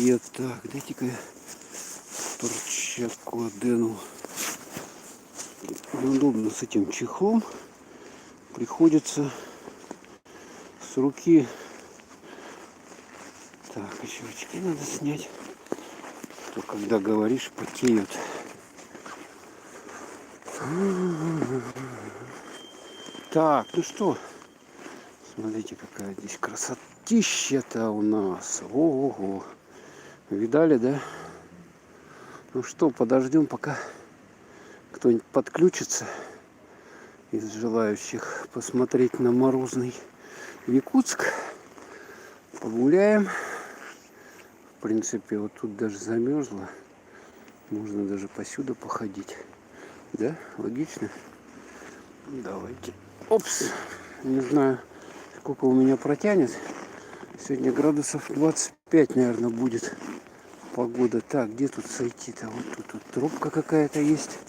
привет. Так, дайте-ка я перчатку одену. Неудобно с этим чехлом. Приходится с руки. Так, еще очки надо снять. То когда говоришь, потеют. Так, ну что? Смотрите, какая здесь красотища-то у нас. Ого-го. Видали, да? Ну что, подождем, пока кто-нибудь подключится из желающих посмотреть на морозный Якутск. Погуляем. В принципе, вот тут даже замерзло. Можно даже посюда походить. Да? Логично? Давайте. Опс. Не знаю, сколько у меня протянет. Сегодня градусов 25, наверное, будет погода. Так, где тут сойти-то? Вот тут вот трубка какая-то есть.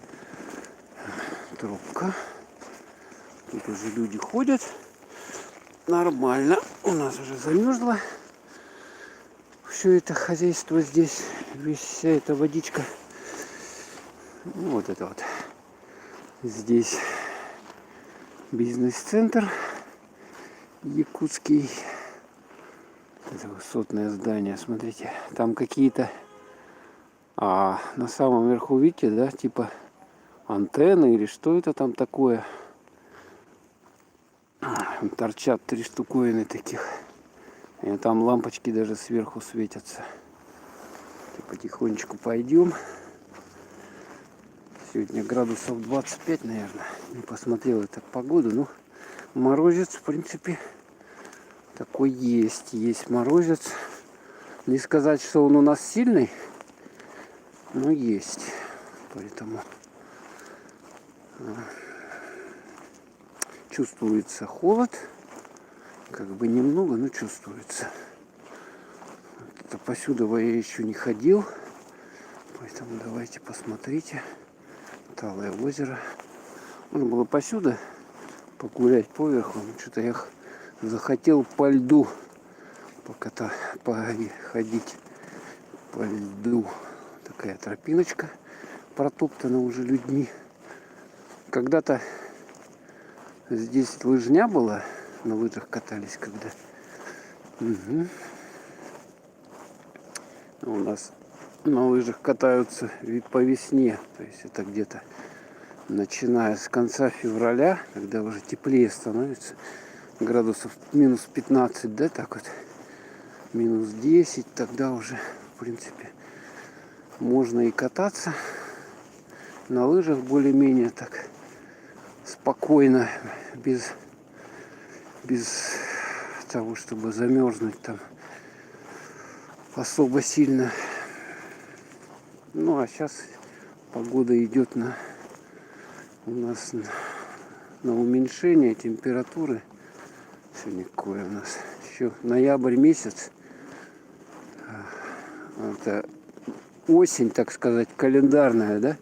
Трубка. Тут уже люди ходят. Нормально. У нас уже замерзло. Все это хозяйство здесь. Вся эта водичка. Ну, вот это вот. Здесь бизнес-центр якутский. Это высотное здание. Смотрите. Там какие-то... А на самом верху, видите, да? Типа антенны или что это там такое. Торчат 3 штуковины таких. И там лампочки даже сверху светятся. И потихонечку пойдем. Сегодня градусов 25, наверное. Не посмотрел я так погоду. Ну, морозец, в принципе, такой есть. Есть морозец. Не сказать, что он у нас сильный, но есть. Поэтому чувствуется холод. Как бы немного, но чувствуется. Это посюда я еще не ходил. Поэтому давайте посмотрите. Талое озеро. Можно было посюда погулять поверху. Но что-то я захотел по льду походить по льду. Такая тропиночка протоптана уже людьми. Когда-то здесь лыжня была. На лыжах катались когда. Угу. У нас на лыжах катаются по весне. То есть это где-то начиная с конца февраля, когда уже теплее становится. Градусов минус 15, да, так вот. Минус 10. Тогда уже, в принципе, можно и кататься на лыжах более-менее так спокойно, без того, чтобы замерзнуть там особо сильно. Ну а сейчас погода идет у нас на уменьшение температуры. Сегодня какое у нас? Еще ноябрь месяц. Это осень, так сказать, календарная, да?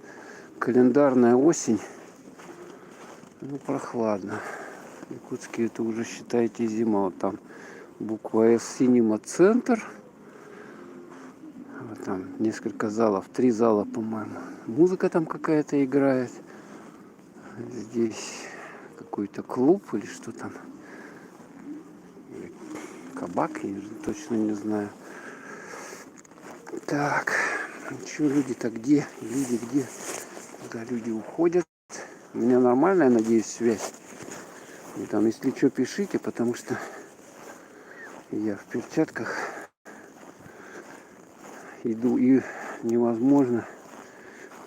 Календарная осень. Ну, прохладно. В Якутске это уже, считайте, зима. Вот там буква С, Синема центр. Вот там несколько залов, 3 зала, по-моему. Музыка там какая-то играет. Здесь какой-то клуб или что там. Или кабак, я точно не знаю. Так, что люди-то где? Люди где? Куда люди уходят? У меня нормальная, надеюсь, связь. И там, если что, пишите, потому что я в перчатках иду и невозможно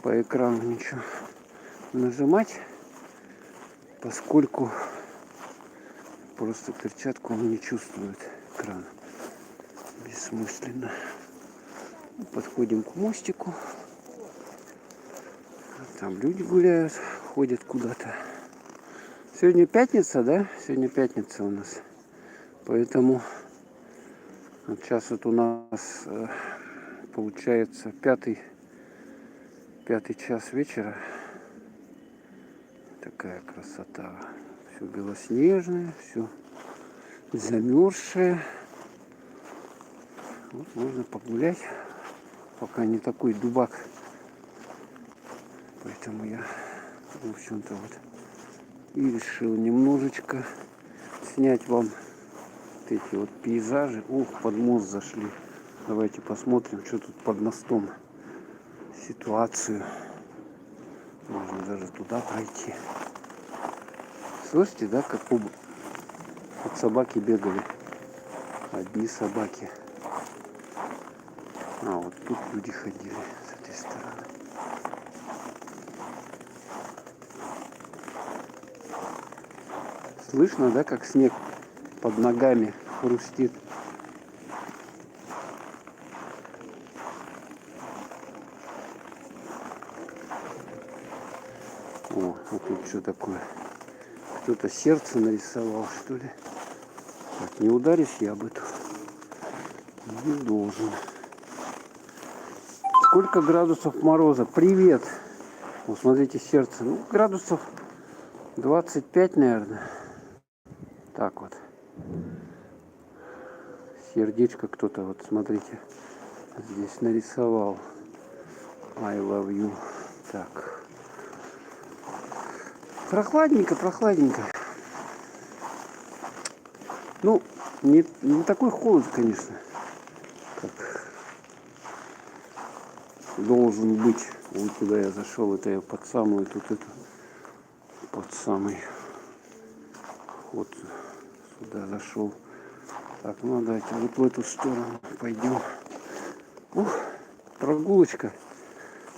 по экрану ничего нажимать, поскольку просто перчатку он не чувствует экран. Бессмысленно. Подходим к мостику. Там люди гуляют, ходят куда-то. Сегодня пятница, да? Сегодня пятница у нас. Поэтому вот сейчас вот у нас получается пятый час вечера. Такая красота. Все белоснежное, все замерзшее. Вот можно погулять, пока не такой дубак. Поэтому я, в общем-то, вот и решил немножечко снять вам вот эти вот пейзажи. Ух, под мост зашли. Давайте посмотрим, что тут под мостом. Ситуацию. Можно даже туда пройти. Слышите, да, как от собаки бегали? Одни собаки. А вот тут люди ходили с этой стороны. Слышно, да, как снег под ногами хрустит. О, а тут что такое? Кто-то сердце нарисовал, что ли? Так, не ударюсь я об эту. Не должен. Сколько градусов мороза? Привет! Вот смотрите, сердце. Ну, градусов 25, наверное. Так вот. Сердечко кто-то, вот смотрите, здесь нарисовал. I love you. Так. Прохладненько, прохладненько. Ну, не такой холод, конечно, как должен быть. Вот куда я зашел, это я под самую тут эту, под самый, вот сюда зашел. Так, ну давайте вот в эту сторону пойдем. Ух, прогулочка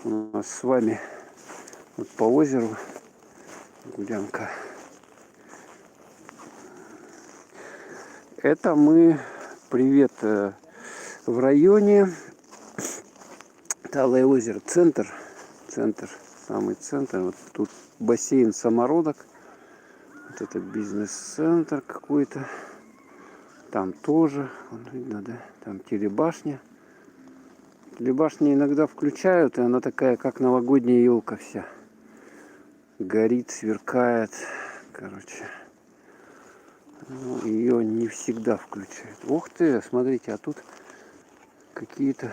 у нас с вами вот по озеру. Гулянка. Это мы, привет, в районе Талое озеро, центр, самый центр. Вот тут бассейн Самородок. Вот это бизнес-центр какой-то. Там тоже, вот видно, да, там телебашня. Телебашни иногда включают, и она такая, как новогодняя елка вся. Горит, сверкает, короче. Ну, ее не всегда включают. Ух ты, смотрите, а тут какие-то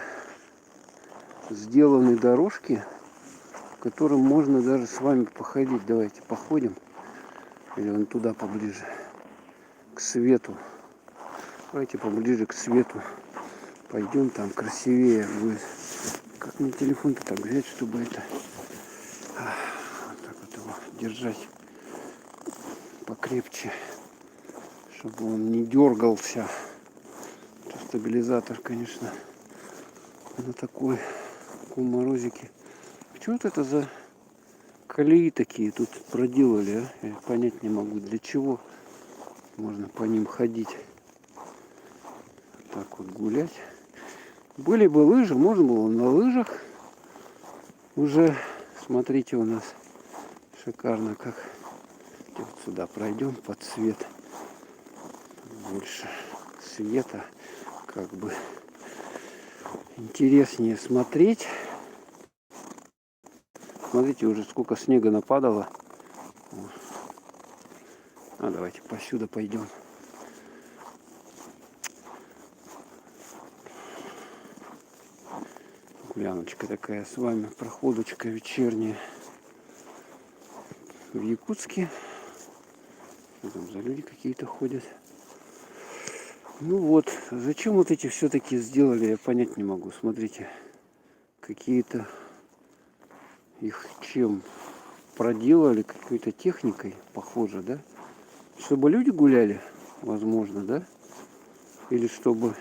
сделаны дорожки, по которым можно даже с вами походить. Давайте походим. Или вон туда поближе, к свету. Давайте поближе к свету. Пойдем, там красивее будет. Как мне телефон-то так взять, чтобы это... Вот так вот его держать покрепче, чтобы он не дергался. Это стабилизатор, конечно, на таком морозике. Что вот это за колеи такие тут проделали, а? Я понять не могу, для чего можно по ним ходить. Так вот гулять. Были бы лыжи, можно было на лыжах. Уже, смотрите, у нас шикарно как. Вот сюда пройдем под свет. Больше света, как бы интереснее смотреть. Смотрите, уже сколько снега нападало. А давайте посюда пойдем. Гуляночка такая с вами, проходочка вечерняя в Якутске. Что там за люди какие-то ходят? Ну вот, зачем вот эти все-таки сделали, я понять не могу. Смотрите, какие-то их чем проделали, какой-то техникой, похоже, да? Чтобы люди гуляли, возможно, да? Или чтобы...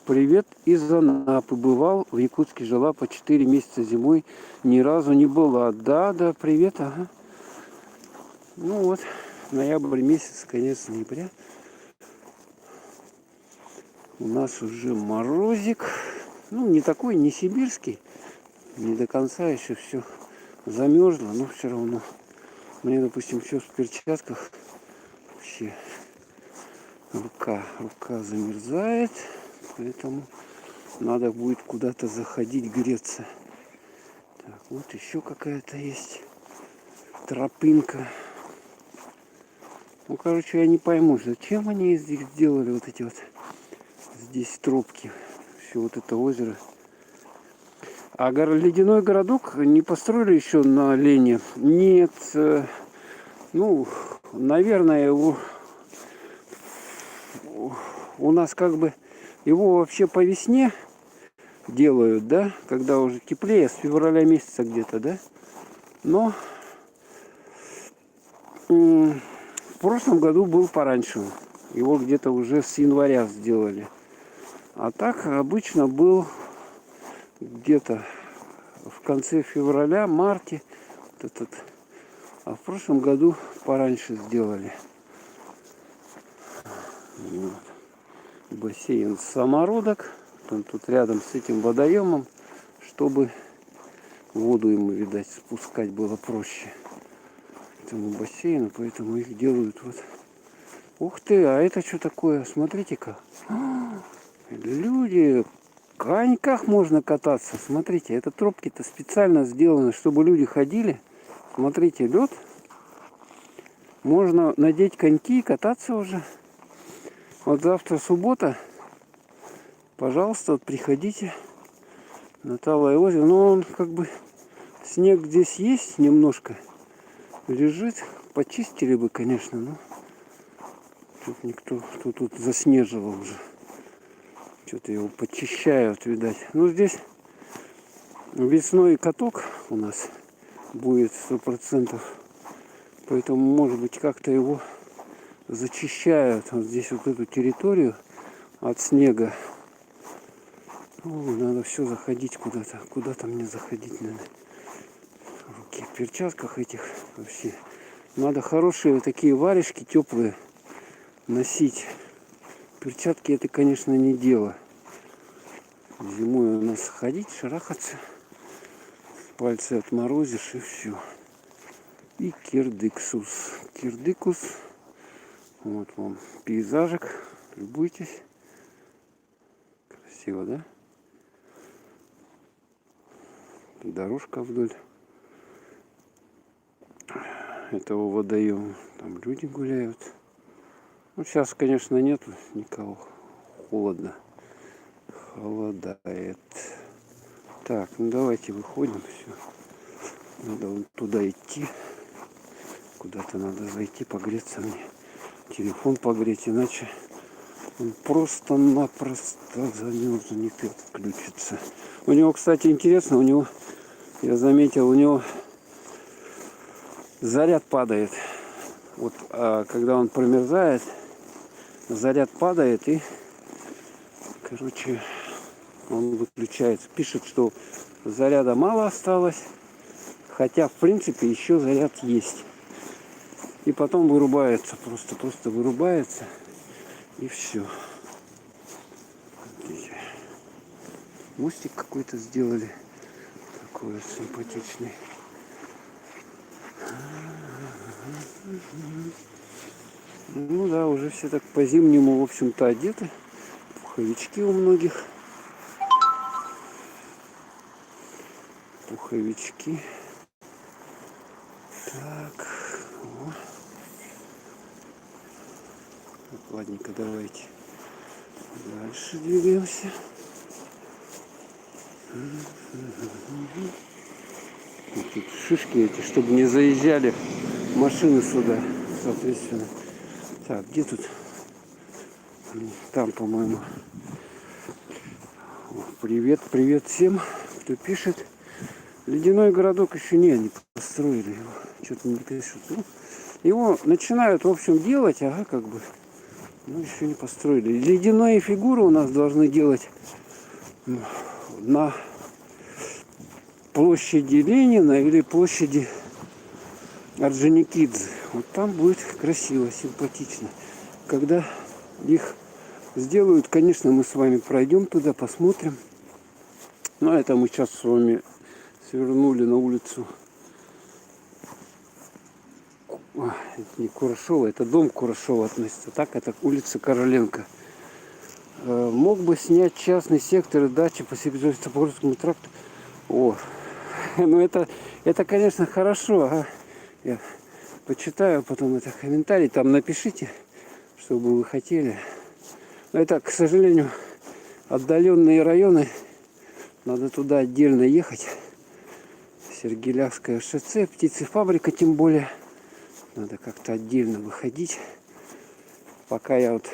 Привет из Анапы. Бывал в Якутске, жила по 4 месяца зимой, ни разу не была. Да, привет, ага. Ну вот, ноябрь месяц, конец ноября. У нас уже морозик. Ну, не такой, не сибирский. Не до конца еще все замерзло, но все равно. Мне, допустим, все в перчатках. Вообще рука замерзает. Поэтому надо будет куда-то заходить, греться. Так, вот еще какая-то есть тропинка. Ну, короче, я не пойму, зачем они здесь сделали вот эти вот здесь тропки. все вот это озеро. А ледяной городок не построили еще на Лене? Нет. Ну, наверное, его у нас как бы его вообще по весне делают, да, когда уже теплее, с февраля месяца где-то, да. Но в прошлом году был пораньше. Его где-то уже с января сделали. А так обычно был где-то в конце февраля, марте. Вот этот. А в прошлом году пораньше сделали. Вот. Бассейн самородок. Он тут рядом с этим водоемом, чтобы воду ему, видать, спускать было проще. Этому бассейну, поэтому их делают вот. Ух ты, а это что такое? Смотрите-ка. Люди, в коньках можно кататься. Смотрите, это тропки-то специально сделаны, чтобы люди ходили. Смотрите, лед. Можно надеть коньки и кататься уже. Вот завтра суббота. Пожалуйста, вот приходите на Талое озеро. Но он как бы, снег здесь есть немножко. Лежит. Почистили бы, конечно, но тут никто, кто тут заснеживал уже. Что-то его почищают, видать. Ну, здесь весной каток у нас будет 100%. Поэтому, может быть, как-то его зачищают. Вот здесь вот эту территорию от снега. О, надо все заходить куда-то. Куда-то мне заходить надо. Руки в перчатках этих вообще. Надо хорошие такие варежки теплые носить. Перчатки это, конечно, не дело. Зимой у нас ходить, шарахаться. Пальцы отморозишь и все. И кирдиксус. Кирдикус. Вот вам пейзажик. Любуйтесь. Красиво, да? Дорожка вдоль этого водоема. Там люди гуляют. Ну, сейчас, конечно, нету никого. Холодно. Холодает. Так, ну давайте выходим. Все. Надо вон туда идти. Куда-то надо зайти, погреться мне. Телефон погреть, иначе он просто-напросто замерзнет и отключится. У него, кстати, интересно, у него, я заметил, у него заряд падает. Вот когда он промерзает, заряд падает и, короче, он выключается. Пишет, что заряда мало осталось, хотя, в принципе, еще заряд есть. И потом вырубается, просто вырубается, и все. Мостик какой-то сделали, такой вот симпатичный. Ну да, уже все так по-зимнему, в общем-то, одеты. Пуховички у многих. Пуховички. Так. О. Так, ладненько, давайте дальше двигаемся. Тут шишки эти, чтобы не заезжали машины сюда, соответственно. Так, где тут? Там, по-моему. Привет, привет всем, кто пишет. Ледяной городок еще не построили его. Что-то не пишут. Ну, его начинают, в общем, делать, ага, как бы. Ну, еще не построили. Ледяные фигуры у нас должны делать на площади Ленина или площади Орджоникидзе. Вот там будет красиво, симпатично. Когда их сделают, конечно, мы с вами пройдем туда, посмотрим. Ну, это мы сейчас с вами свернули на улицу. Это не Курашова, это дом Курашова относится. Так, это улица Короленко. Мог бы снять частный сектор и дачи по Сибирско-Запорожскому тракту. О, ну это, конечно, хорошо. Ага. Я почитаю потом это комментарий. Там напишите, что бы вы хотели. Но это, к сожалению, отдаленные районы. Надо туда отдельно ехать. Сергелявское шоссе, птицефабрика тем более. Надо как-то отдельно выходить. Пока я вот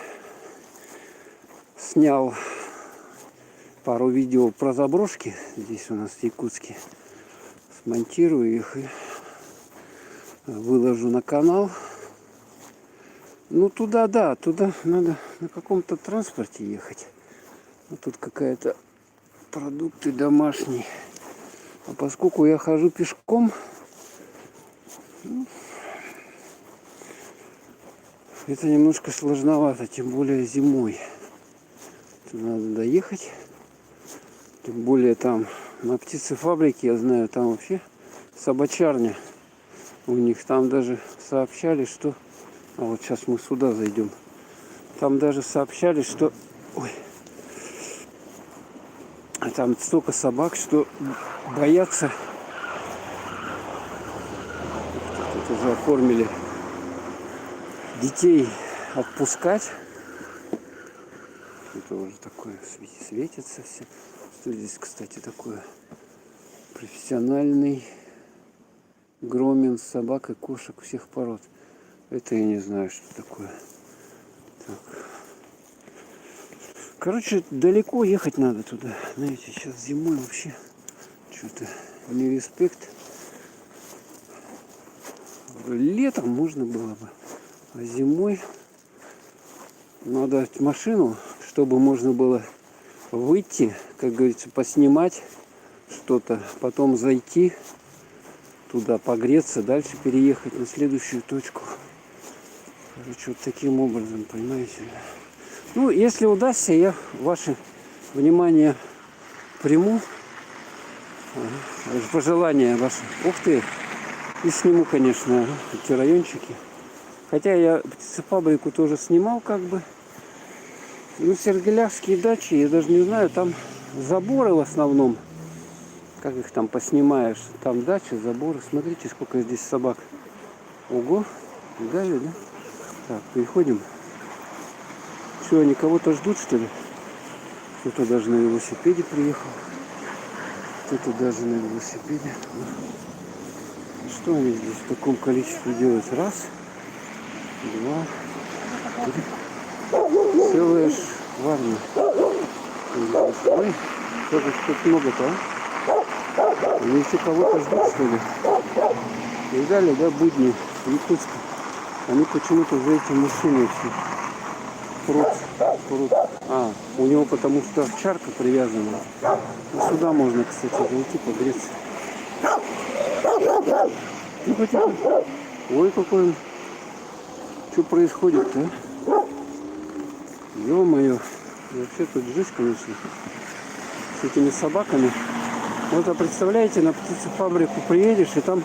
снял пару видео про заброшки здесь у нас в Якутске. Смонтирую их и выложу на канал. Ну туда, да, туда надо на каком-то транспорте ехать. Вот тут какая-то продукты домашние. А поскольку я хожу пешком, это немножко сложновато, тем более зимой. Тут надо доехать. Тем более там на птицефабрике, я знаю, там вообще собачарня. У них там даже сообщали, что... А вот сейчас мы сюда зайдем. Там даже сообщали, что... Ой. Там столько собак, что боятся. Это же оформили. Детей отпускать. Это уже такое светится все. Что здесь, кстати, такое? Профессиональный громинг собак и кошек всех пород. Это я не знаю, что такое. Так. Короче, далеко ехать надо туда. Знаете, сейчас зимой вообще что-то не респект. Летом можно было бы. А зимой надо машину, чтобы можно было выйти, как говорится, поснимать что-то, потом зайти туда, погреться, дальше переехать на следующую точку. Короче, вот таким образом, понимаете. Ну, если удастся, я ваше внимание приму. Пожелания ваши. Ух ты! И сниму, конечно, эти райончики. Хотя я птицефабрику тоже снимал, как бы. Ну, сергелявские дачи, я даже не знаю, там заборы в основном. Как их там поснимаешь? Там дачи, заборы. Смотрите, сколько здесь собак. Ого! Видали, да? Так, переходим. Что, они кого-то ждут, что ли? Кто-то даже на велосипеде приехал. Кто-то даже на велосипеде. Что они здесь в таком количестве делают? Раз, два, три. Целая шварня. Ой, что-то много-то, а? Они все кого-то ждут, что ли? Видали, да, будни Якутска? Они почему-то за этим машиной все. Прут. А, у него потому что овчарка привязана. Ну, сюда можно, кстати, зайти погреться. Тихо. Ой, какой он. Что происходит-то? Ё-моё. Вообще тут жизнь, конечно. С этими собаками. Вот, а представляете, на птицефабрику приедешь, и там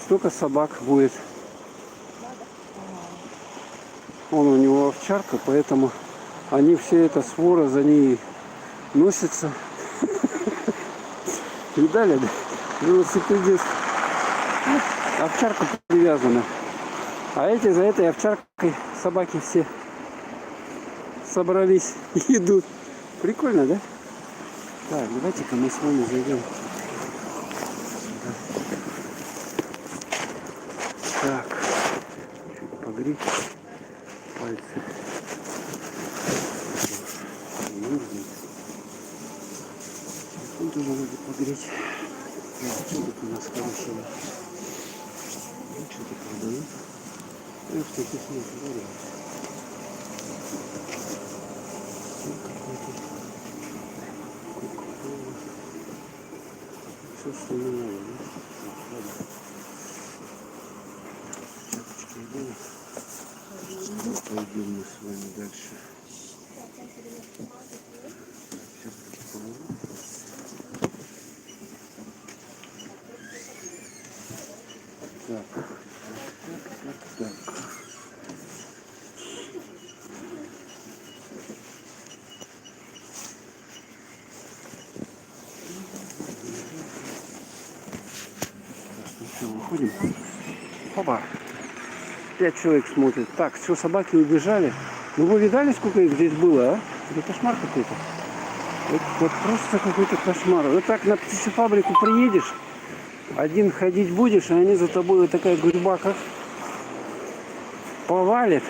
столько собак будет. Он у него овчарка, поэтому они все это свора за ней носятся. Видали, да? Велосипедист. Овчарка привязана. А эти за этой овчаркой собаки все собрались и идут. Прикольно, да? Так, давайте-ка мы с вами зайдем. Так, чуть погреть пальцы. Мерзнет. Телефон тоже надо погреть. Что тут у нас хорошего? Ну, что-то продают. Я в таких нет, говорю. Все, что не надо, да? Чапочки идем. Пойдем мы с вами дальше. Чапочки положу. Так. Все, выходим. Опа. 5 человек смотрит. Так, все, собаки убежали. Ну вы видали, сколько их здесь было, а? Это кошмар какой-то. Это вот просто какой-то кошмар. Вот так на птицефабрику приедешь, один ходить будешь, а они за тобой вот такая гурьба как повалит.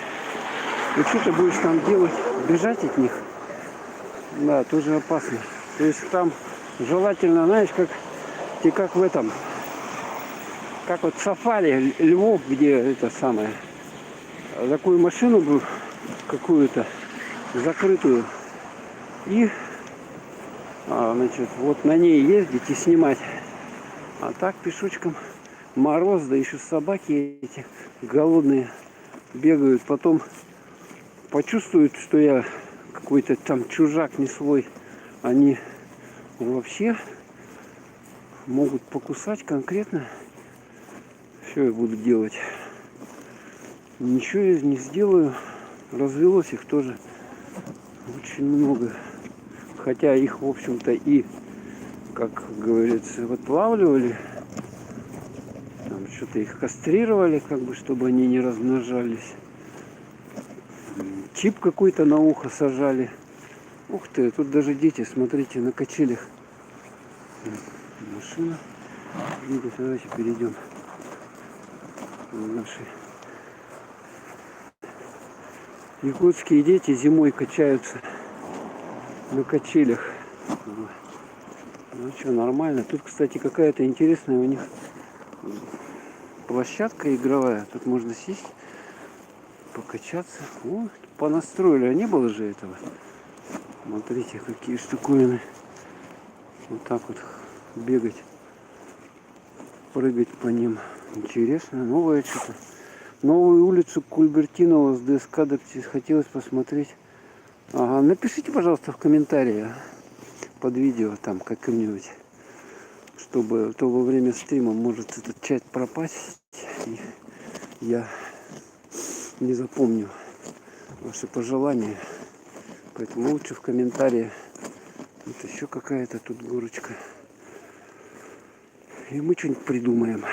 И что ты будешь там делать? Бежать от них? Да, тоже опасно. То есть там желательно, знаешь, как в этом, как вот в сафари Львов, где это самое, такую машину бы какую-то закрытую и значит, вот на ней ездить и снимать. А так пешочком мороз, да еще собаки эти голодные бегают, потом почувствуют, что я какой-то там чужак, не свой, они вообще могут покусать конкретно. Что я буду делать? Ничего я не сделаю. Развелось их тоже очень много. Хотя их, в общем-то, и, как говорится, отлавливали. Там что-то их кастрировали, как бы, чтобы они не размножались. Чип какой-то на ухо сажали. Ух ты, тут даже дети, смотрите, на качелях. Машина. Давайте перейдем в наши. Якутские дети зимой качаются на качелях. Ну что, нормально. Тут, кстати, какая-то интересная у них площадка игровая. Тут можно сесть, покачаться. О, понастроили, а не было же этого. Смотрите, какие штуковины. Вот так вот бегать, прыгать по ним. Интересно, новое что-то. Новую улицу Кульбертинова с ДСК хотелось посмотреть. Ага, напишите, пожалуйста, в комментариях под видео там каким-нибудь, чтобы то во время стрима может этот чат пропасть, и я не запомню ваши пожелания. Поэтому лучше в комментарии. Вот еще какая-то тут горочка. И мы что-нибудь придумаем.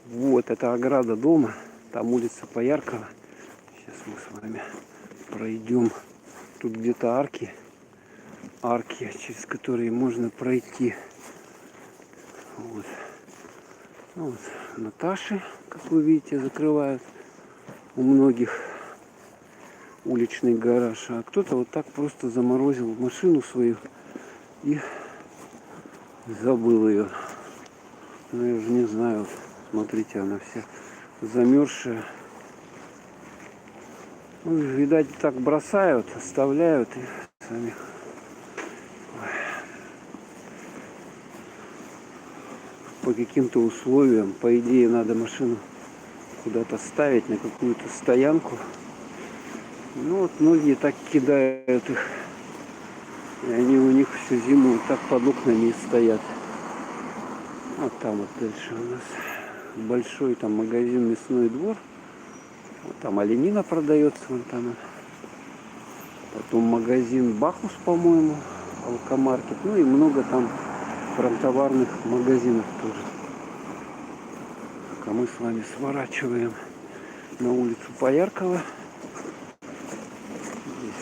Вот, это ограда дома. Там улица Пояркова. Сейчас мы с вами пройдем. Тут где-то арки, через которые можно пройти. Вот. Вот. Наташи, как вы видите, закрывают у многих уличный гараж. А кто-то вот так просто заморозил машину свою и забыл ее. Ну, я уже не знаю. Вот, смотрите, она вся замерзшая. Ну, видать, так бросают, оставляют и сами. По каким-то условиям, по идее, надо машину куда-то ставить, на какую-то стоянку. Ну вот многие так кидают их. И они у них всю зиму вот так под окнами и стоят. Вот там вот дальше у нас большой там магазин «Мясной двор». Вот там оленина продается, вон там. Потом магазин «Бахус», по-моему, алкомаркет. Ну и много там промтоварных магазинов тоже. А мы с вами сворачиваем на улицу Пояркова. Здесь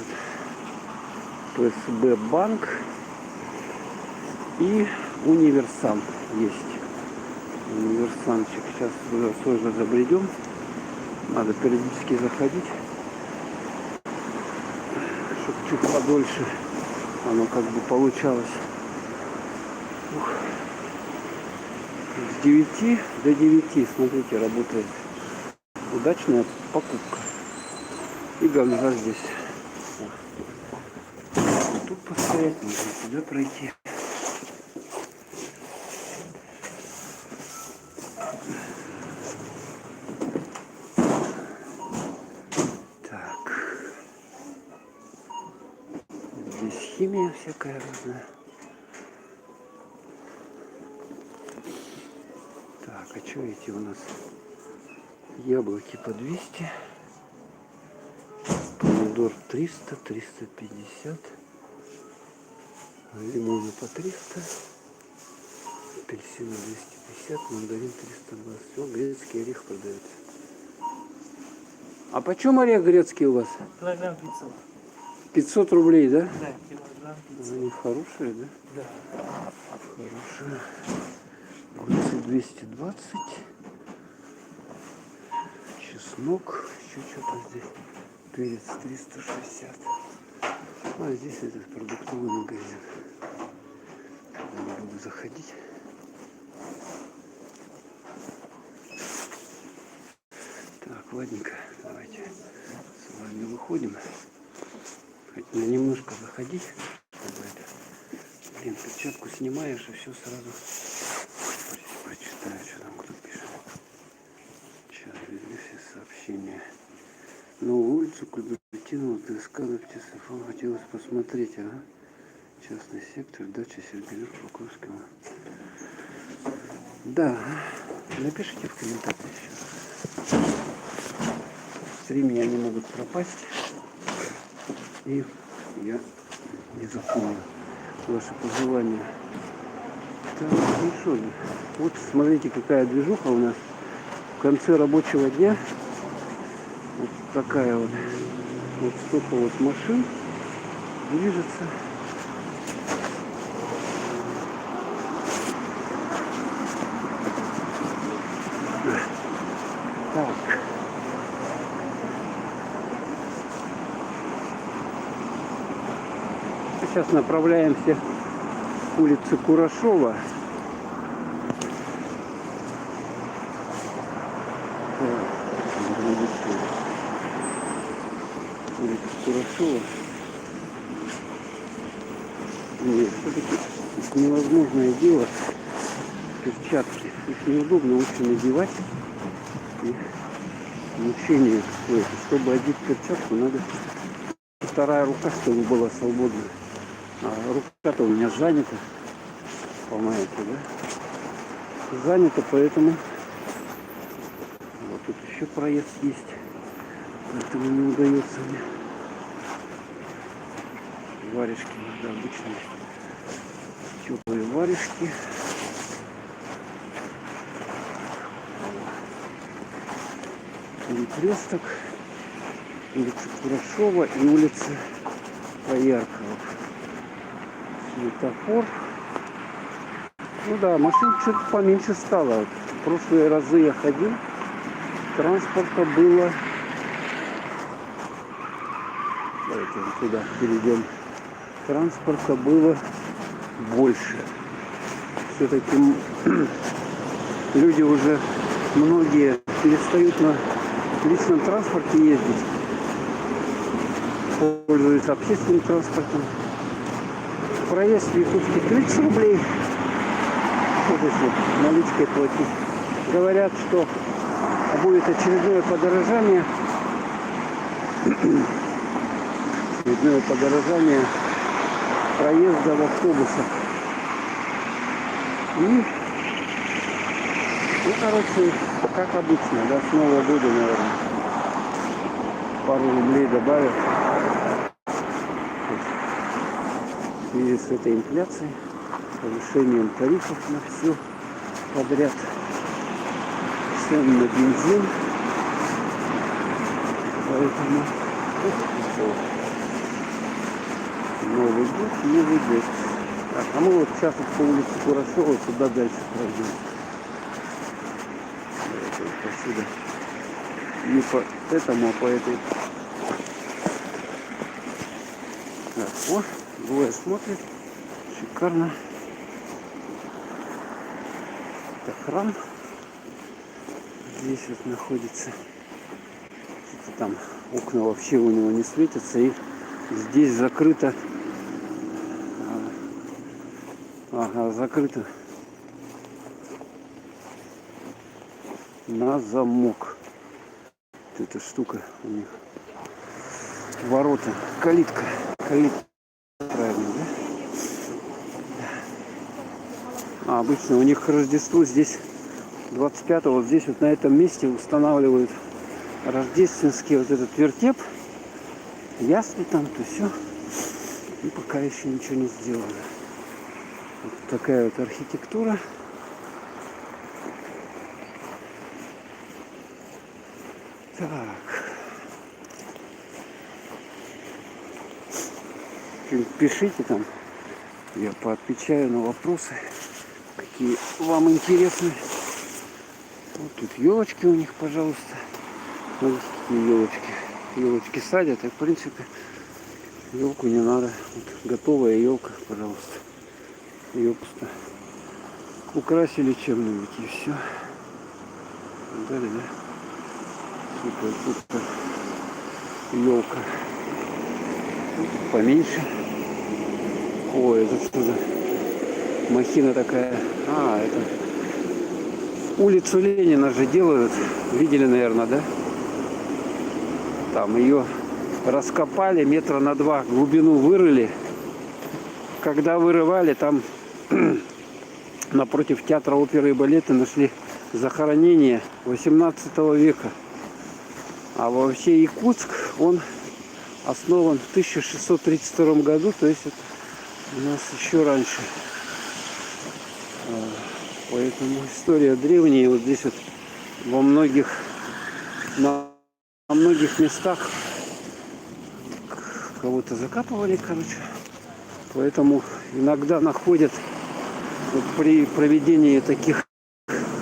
вот ПСБ банк и универсам есть. Универсамчик. Сейчас туда тоже забредем. Надо периодически заходить, чтобы чуть подольше оно как бы получалось. Ух. С 9 до 9, смотрите, работает. Удачная покупка. И ганза здесь. Тут постоять, можно сюда пройти. Так. Здесь химия всякая разная. Так, а что эти у нас? Яблоки по 200. Помидор 300, 350. Лимоны по 300. Апельсины 250, мандарин 320. Все, грецкий орех продается. А почем орех грецкий у вас? Килограмм 500. 500 рублей, да? Да, килограмм 500. Они хорошие, да? Да. Хорошие. Огурцы 220. Чеснок. Еще что-то здесь. Перец 360. А здесь этот продуктовый магазин. Я не буду заходить. Так, ладненько, давайте с вами выходим. Хоть немножко заходить, чтобы это. Блин, перчатку снимаешь и все сразу. Прочитаю, что там кто пишет. Сейчас везли все сообщения. Новую улицу Кульбертинова, ТСК, птицефон хотелось посмотреть, ага. Частный сектор, дача Сергеев Покровского. Да, напишите в комментариях еще. В стриме они могут пропасть. И я не запомню ваши пожелания. Так, ну что же. Вот смотрите, какая движуха у нас в конце рабочего дня. Вот такая вот. Вот столько вот машин движется. Так. Сейчас направляемся к улице Курашова. Улица Курашова. Нет, все-таки невозможное дело. Перчатки. Их неудобно очень надевать. И мучение какое-то. Чтобы одеть перчатку, надо вторая рука, чтобы была свободна. А рука-то у меня занята. Понимаете, да? Занята, поэтому вот тут еще проезд есть. Поэтому не удается мне. Варежки надо обычные. Теплые варежки. Перекресток. Улица Курашова и улица Пояркова. Светофор. Ну да, машин чуть поменьше стало. В прошлые разы я ходил. Транспорта было. Давайте вот туда перейдем. Транспорта было больше. Все-таки люди уже многие перестают на личном транспорте ездить. Пользуются общественным транспортом. Проезд в Якутске 30 рублей. Вот если наличкой платить. Говорят, что будет очередное подорожание. Очередное подорожание проезда в автобусах. И, ну, короче, как обычно, да, с Нового года, наверное, пару рублей добавят. В связи с этой инфляцией, повышением тарифов на все подряд, цен на бензин. Поэтому Новый год, Новый год. Так, а мы вот сейчас вот по улице Курашова туда дальше пройдем. Давайте вот отсюда. Не по этому, а по этой. Так, о, двое смотрят. Шикарно. Это храм. Здесь вот находится. Что-то там окна вообще у него не светятся. И здесь закрыто. Ага, закрыто на замок. Вот эта штука у них. Ворота. Калитка. Калитка. Правильно, да? А обычно у них к Рождеству здесь 25-го, вот здесь вот на этом месте устанавливают рождественский вот этот вертеп. Ясли там, то все. И пока еще ничего не сделано. Вот такая вот архитектура. Так. Что-нибудь пишите там. Я поотвечаю на вопросы, какие вам интересны. Вот тут елочки у них, пожалуйста. Вот такие елочки. Елочки садят, и в принципе елку не надо. Вот готовая елка, пожалуйста. Ее просто украсили чем-нибудь и все. Дали, да? Супер, супер. Елка. Вот тут поменьше. Ой, это что за махина такая? А, это улицу Ленина же делают. Видели, наверное, да? Там ее раскопали метра на 2, глубину вырыли. Когда вырывали, там напротив театра оперы и балета нашли захоронение 18 века. А вообще Якутск, он основан в 1632 году, то есть это у нас еще раньше. Поэтому история древняя. Вот здесь вот во многих, на многих местах кого-то закапывали, короче. Поэтому иногда находят вот при проведении таких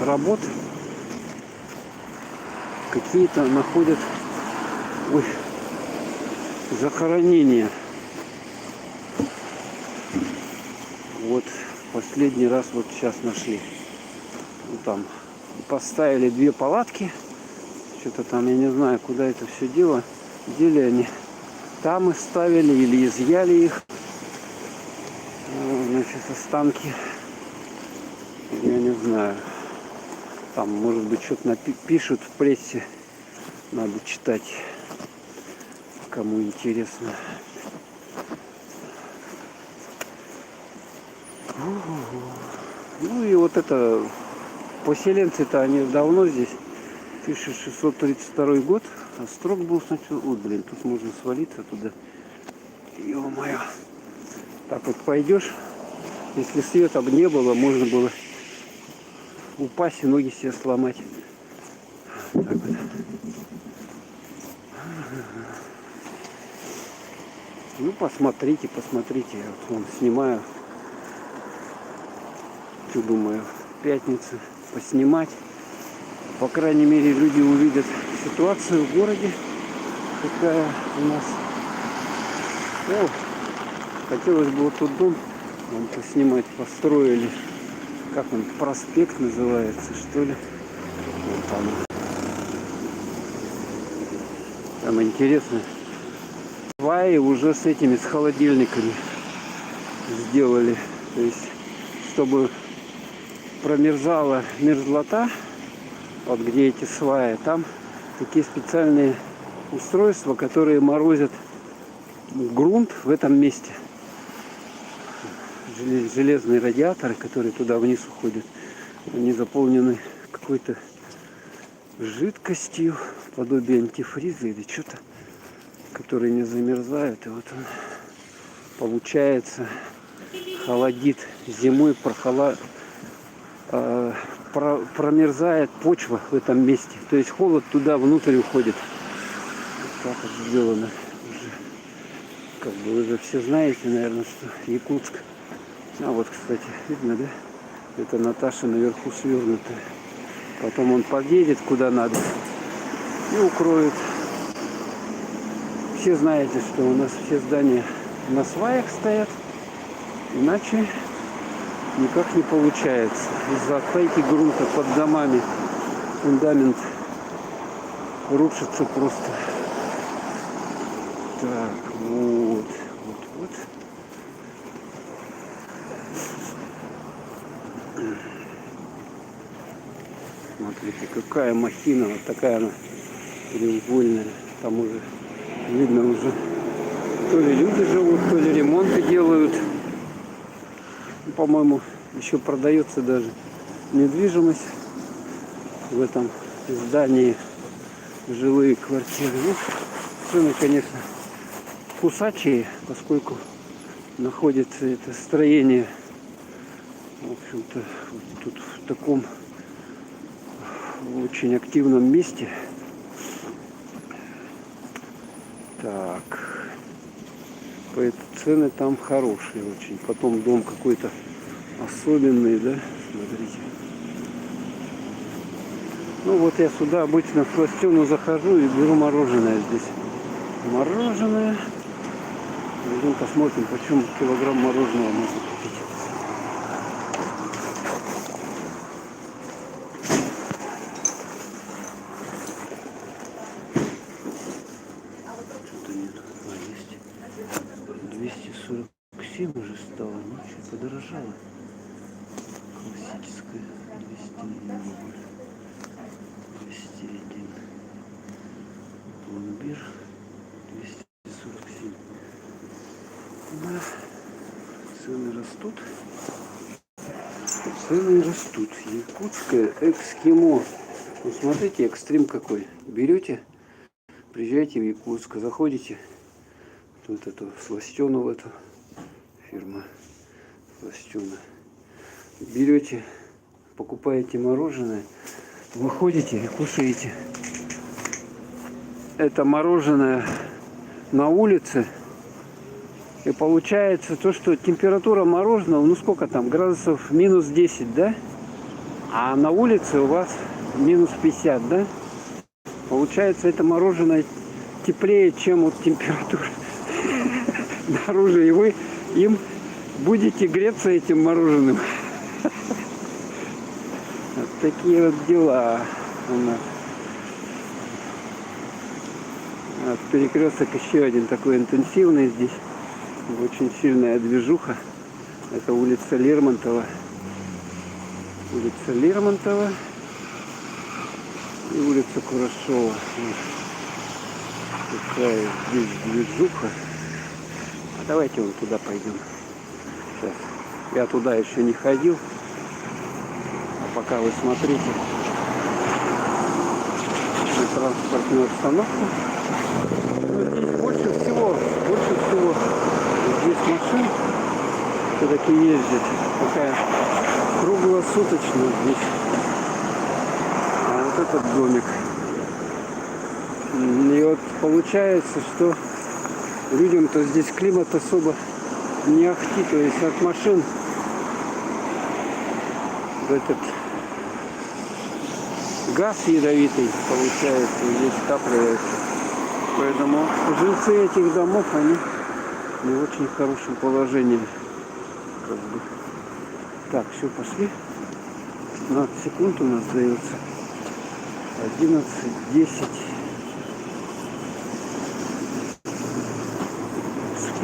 работ какие-то находят захоронения. Вот последний раз вот сейчас нашли. Ну, там поставили 2 палатки. Что-то там, я не знаю, куда это все дело. Дели они там и ставили или изъяли их. Значит, останки. Я не знаю. Там, может быть, что-то напишут в прессе. Надо читать, кому интересно. Ну и вот это, поселенцы-то они давно здесь. 1632 год. А строк был сначала. Ой, блин, тут можно свалиться туда. Ё-моё. Так вот пойдешь. Если света бы не было, можно было упасть и ноги себе сломать. Так вот. Ну, посмотрите, посмотрите. Вот вон снимаю. Что думаю, в пятницу поснимать. По крайней мере, люди увидят ситуацию в городе, какая у нас. О, хотелось бы вот тот дом вам поснимать, построили. Как он, проспект называется, что ли? Вот там. Там интересно. Сваи уже с этими, с холодильниками сделали. То есть, чтобы промерзала мерзлота, вот где эти сваи, там такие специальные устройства, которые морозят грунт в этом месте. Железные радиаторы, которые туда вниз уходят, они заполнены какой-то жидкостью, подобие антифриза или что-то, которые не замерзают. И вот он, получается, холодит зимой, промерзает почва в этом месте. То есть холод туда внутрь уходит. Вот так вот сделано. Уже, как бы вы же все знаете, наверное, что Якутск. А вот, кстати, видно, да? Это Наташа наверху свернутая. Потом он подъедет куда надо и укроет. Все знаете, что у нас все здания на сваях стоят. Иначе никак не получается. Из-за оттайки грунта под домами фундамент рушится просто. Так, вот. Смотрите, какая махина, вот такая она треугольная. Там уже видно уже то ли люди живут, то ли ремонты делают. По-моему, еще продается даже недвижимость в этом здании, жилые квартиры. Ну, цены, конечно, кусачие, поскольку находится это строение, в общем-то, вот тут в таком очень активном месте. Так, Цены там хорошие очень. Потом дом какой-то особенный, да? Смотрите. Ну вот я сюда обычно в Сластену захожу и беру мороженое здесь. Мороженое. Пойдем посмотрим, почем килограмм мороженого можно купить. Что-то нету. А, есть. 247 уже стало. Ну, чуть подорожало. Классическая. 201 рубль. 201. Пломбир. 247. Да. Цены растут. Цены растут. Якутское эскимо. Ну, смотрите, экстрим какой. Берете, приезжайте в Якутск, заходите вот эту Сластену, в эту фирма Сластена. Берете, покупаете мороженое, выходите и кушаете. Это мороженое на улице. И получается то, что температура мороженого, ну сколько там, градусов минус 10, да? А на улице у вас минус 50, да? Получается, это мороженое теплее, чем вот температура наружу. И вы им будете греться этим мороженым. Вот такие вот дела у нас. Вот перекресток еще один такой интенсивный здесь. Очень сильная движуха. Это улица Лермонтова. Улица Лермонтова и улица Курашова. Вот. Такая здесь движуха. А давайте вон туда пойдем. Сейчас. Я туда еще не ходил. А пока вы смотрите на транспортную обстановку. Ну, здесь больше всего здесь машин все-таки ездит. Такая круглосуточно здесь. А вот этот домик. И вот получается, что людям-то здесь климат особо не ахти. То есть от машин этот газ ядовитый получается здесь скапливается. Поэтому жильцы этих домов, они не в очень хорошем положении. Как бы. Так, все, пошли. 15 секунд у нас дается. 11, 10.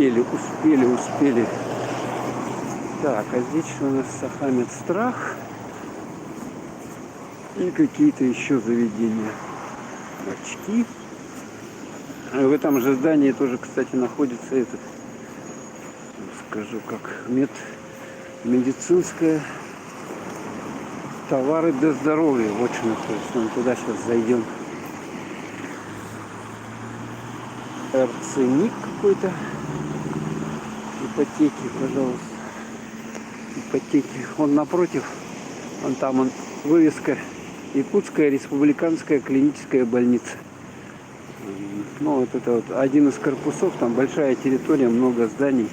Успели. Так, а здесь что у нас Сахамед Страх. И какие-то еще заведения. Очки. В этом же здании тоже, кстати, находится этот, скажу как, медицинское товары для здоровья. Вот что находится. Мы туда сейчас зайдем. Эрценик какой-то. Ипотеки, пожалуйста. Ипотеки. Он напротив. Вон там он вывеска. Якутская республиканская клиническая больница. Ну, вот это вот один из корпусов, там большая территория, много зданий.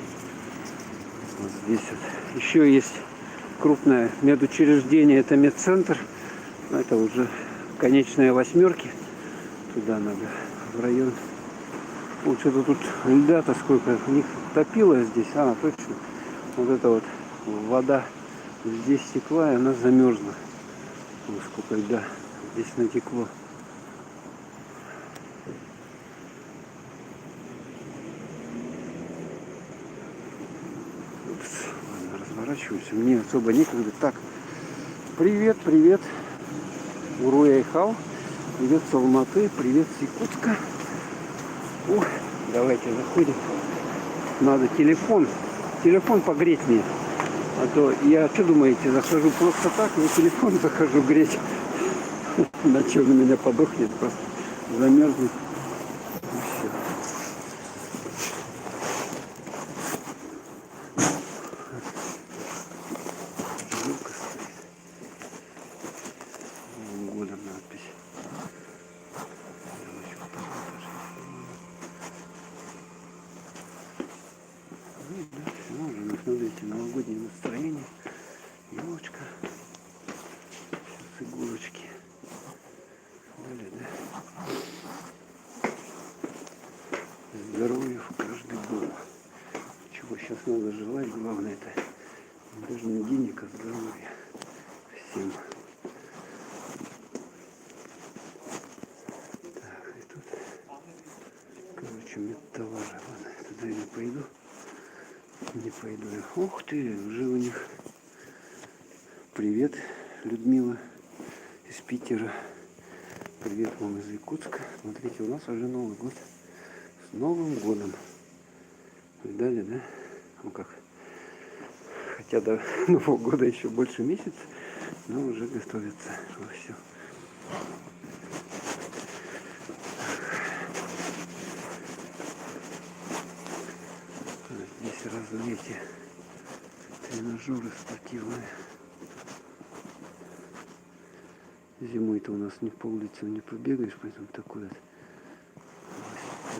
Вот здесь вот. Еще есть крупное медучреждение, это медцентр. Это уже конечные восьмерки. Туда надо, в район. Вот что-то тут льда-то сколько. У них топило здесь. А, точно. Вот это вот вода здесь стекла, и она замерзла. Вот сколько льда здесь натекло. Ладно, разворачиваемся. Мне особо некогда. Так, привет. Уруяйхал. Привет с Алматы. Привет с Якутска. Ух, давайте заходим. Надо телефон погреть мне. А то я, что думаете, захожу просто так, я телефон захожу греть. На что на меня подохнет, просто замерзнет. И все. Жилка стоит. Годом надпись. смотрите, новогоднее настроение. Елочка. Сейчас иголочки. Далее, да? Здоровья в каждый дом. Чего сейчас надо желать, главное это даже не денег, а здоровья всем. Так, и тут, короче, медтовары. Ладно, я туда не пойду. Не пойду. Ух ты, уже у них. Привет, Людмила из Питера. Привет вам из Якутска. Смотрите, у нас уже Новый год. С Новым годом. Видали, да? Ну как? Хотя до Нового года еще больше месяца, но уже готовится во все. Здесь разные эти тренажеры спортивные. Зимой-то у нас не по улицам не побегаешь, поэтому такой вот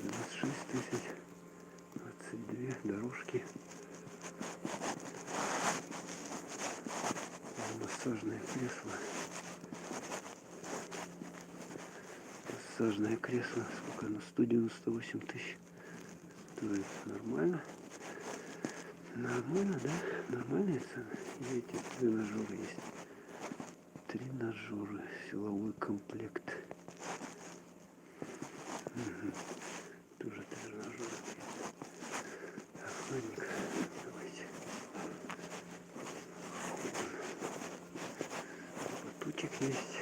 26 тысяч, 22 дорожки. Массажное кресло. Массажное кресло. Сколько оно? 198 тысяч. Стоит нормально. Нормально, да? Нормальная цена. И эти тренажеры есть. Тренажеры. Силовой комплект. Угу. Тоже тренажеры. Так, ладненько. Давайте. Батутик есть.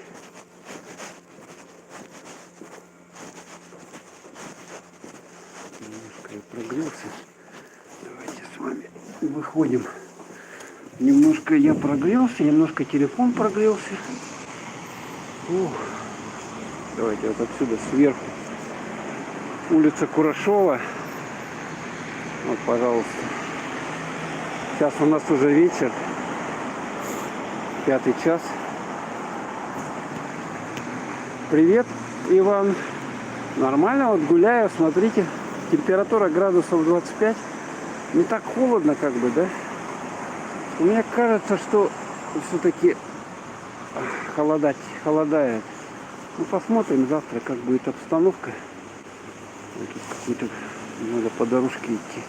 Немножко я прогрелся. Давайте с вами выходим. Немножко я прогрелся, немножко телефон прогрелся. Ух. Давайте вот отсюда сверху. Улица Курашова. Вот, пожалуйста. Сейчас у нас уже вечер. 5 час. Привет, Иван. Nормально, вот гуляю, смотрите. Температура градусов 25. Не так холодно, как бы, да? Мне кажется, что все-таки холодает. Ну, посмотрим завтра, как будет обстановка. Вот тут какой-то надо по дорожке идти.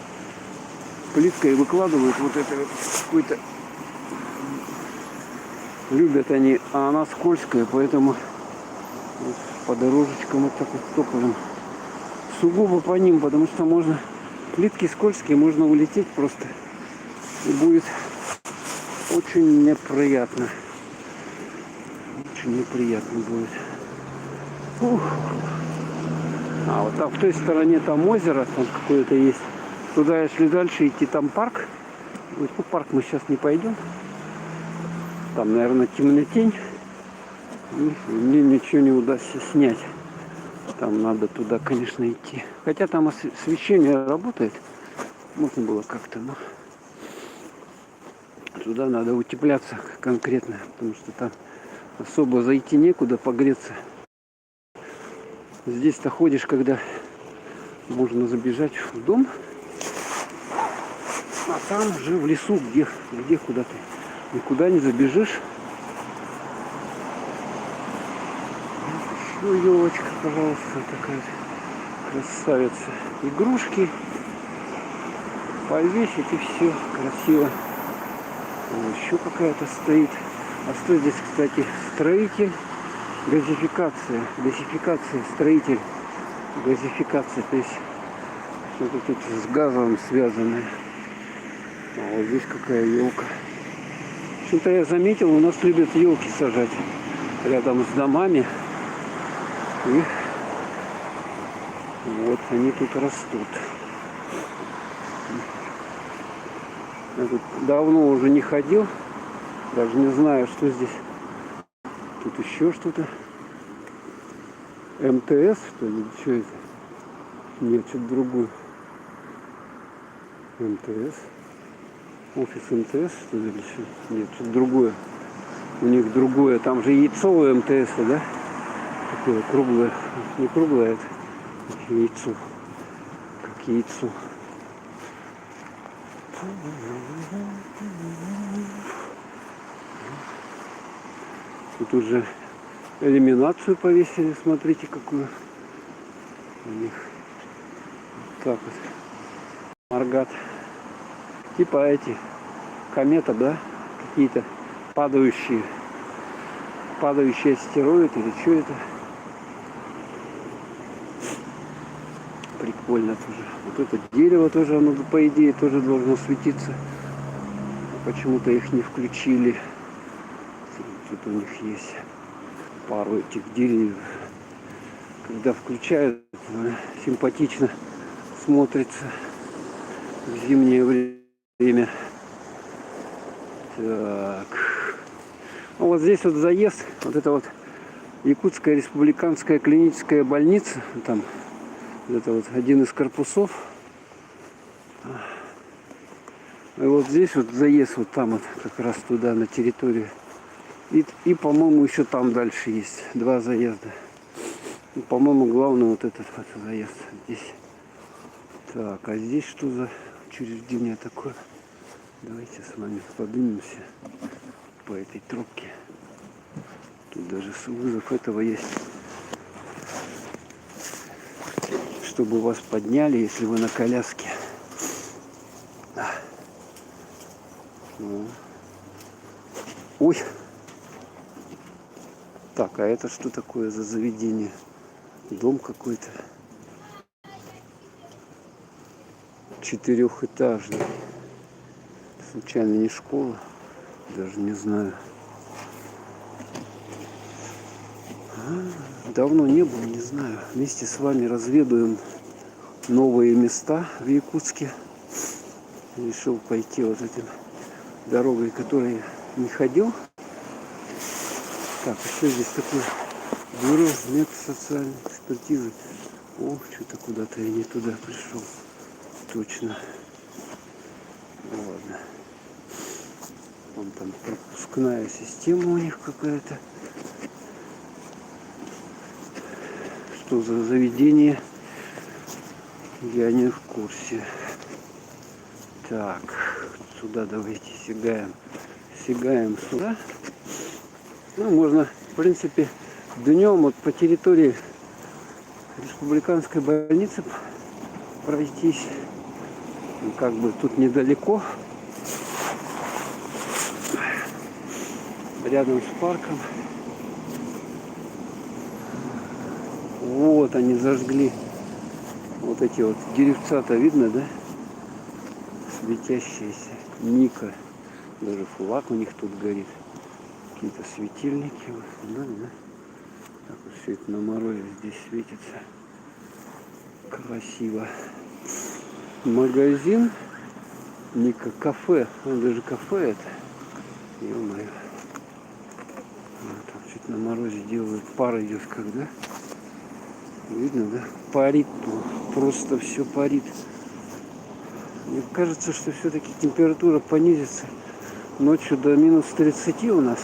Плиткой выкладывают вот это вот какой-то. Любят они, а она скользкая, поэтому вот по дорожечкам вот так вот топаем. Сугубо по ним, потому что можно, плитки скользкие, можно улететь просто. И будет очень неприятно. Очень неприятно будет. Ух. А вот там в той стороне там озеро, там какое-то есть. Туда, если дальше идти, там парк. Вот, ну, парк мы сейчас не пойдем. Там, наверное, темнотень. И мне ничего не удастся снять. Там надо туда, конечно, идти. Хотя там освещение работает. Можно было как-то, но туда надо утепляться конкретно, потому что там особо зайти некуда, погреться. Здесь-то ходишь, когда можно забежать в дом, а там уже в лесу, где куда ты никуда не забежишь. Еще елочка, пожалуйста, такая красавица. Игрушки повесить и все красиво. Еще какая-то стоит. А что здесь, кстати, строитель, газификация, строитель, газификация, то есть что-то тут с газом связанное. А вот здесь какая елка. В общем-то, я заметил, у нас любят елки сажать рядом с домами. И вот они тут растут. Я тут давно уже не ходил. Даже не знаю, что здесь. Тут еще что-то. МТС, что ли? Что это? Нет, что-то другое. МТС. Офис МТС, что ли? Нет, что-то другое. У них другое. Там же яйцо у МТС, да? Такое круглое. Не круглое, это яйцо. Как яйцо. Тут уже иллюминацию повесили, смотрите какую у них. Так вот. Маргат. Типа эти комета, да? Какие-то падающие астероиды или что это? Прикольно тоже. Вот это дерево тоже, оно по идее тоже должно светиться. Почему-то их не включили. Тут у них есть пару этих деревьев. Когда включают, симпатично смотрится в зимнее время. Так. Ну, вот здесь вот заезд, вот это вот Якутская республиканская клиническая больница. Там это вот один из корпусов. И вот здесь вот заезд вот там вот как раз туда на территорию. И по-моему, еще там дальше есть два заезда. И, по-моему, главный вот этот вот заезд здесь. Так, а здесь что за учреждение такое? Давайте с вами поднимемся по этой трубке. Тут даже вызов этого есть. Чтобы вас подняли, если вы на коляске. Ой! Так, а это что такое за заведение? Дом какой-то. Четырехэтажный. Случайно не школа? Даже не знаю. Давно не был, не знаю. Вместе с вами разведаем новые места в Якутске. Решил пойти вот этим дорогой, которой не ходил. Так, еще здесь такое бюро медсоциальной экспертизы. О, что-то куда-то я не туда пришел. Точно. Ладно. Вон там пропускная система у них какая-то. Что за заведение? Я не в курсе. Так, сюда давайте сигаем. Сигаем сюда. Ну, можно, в принципе, днем вот по территории республиканской больницы пройтись. Ну, как бы тут недалеко. Рядом с парком. Вот они зажгли. Вот эти вот деревца-то видно, да? Светящиеся. Ника. Даже флаг у них тут горит. Какие-то светильники. Да, да. Так вот все это на морозе здесь светится. Красиво. Магазин. Ника кафе. Он даже кафе это. Ё-моё. Там что-то на морозе делают. Пар идет когда. Видно, да? Парит. Просто все парит. Мне кажется, что все-таки температура понизится. Ночью до минус 30 у нас.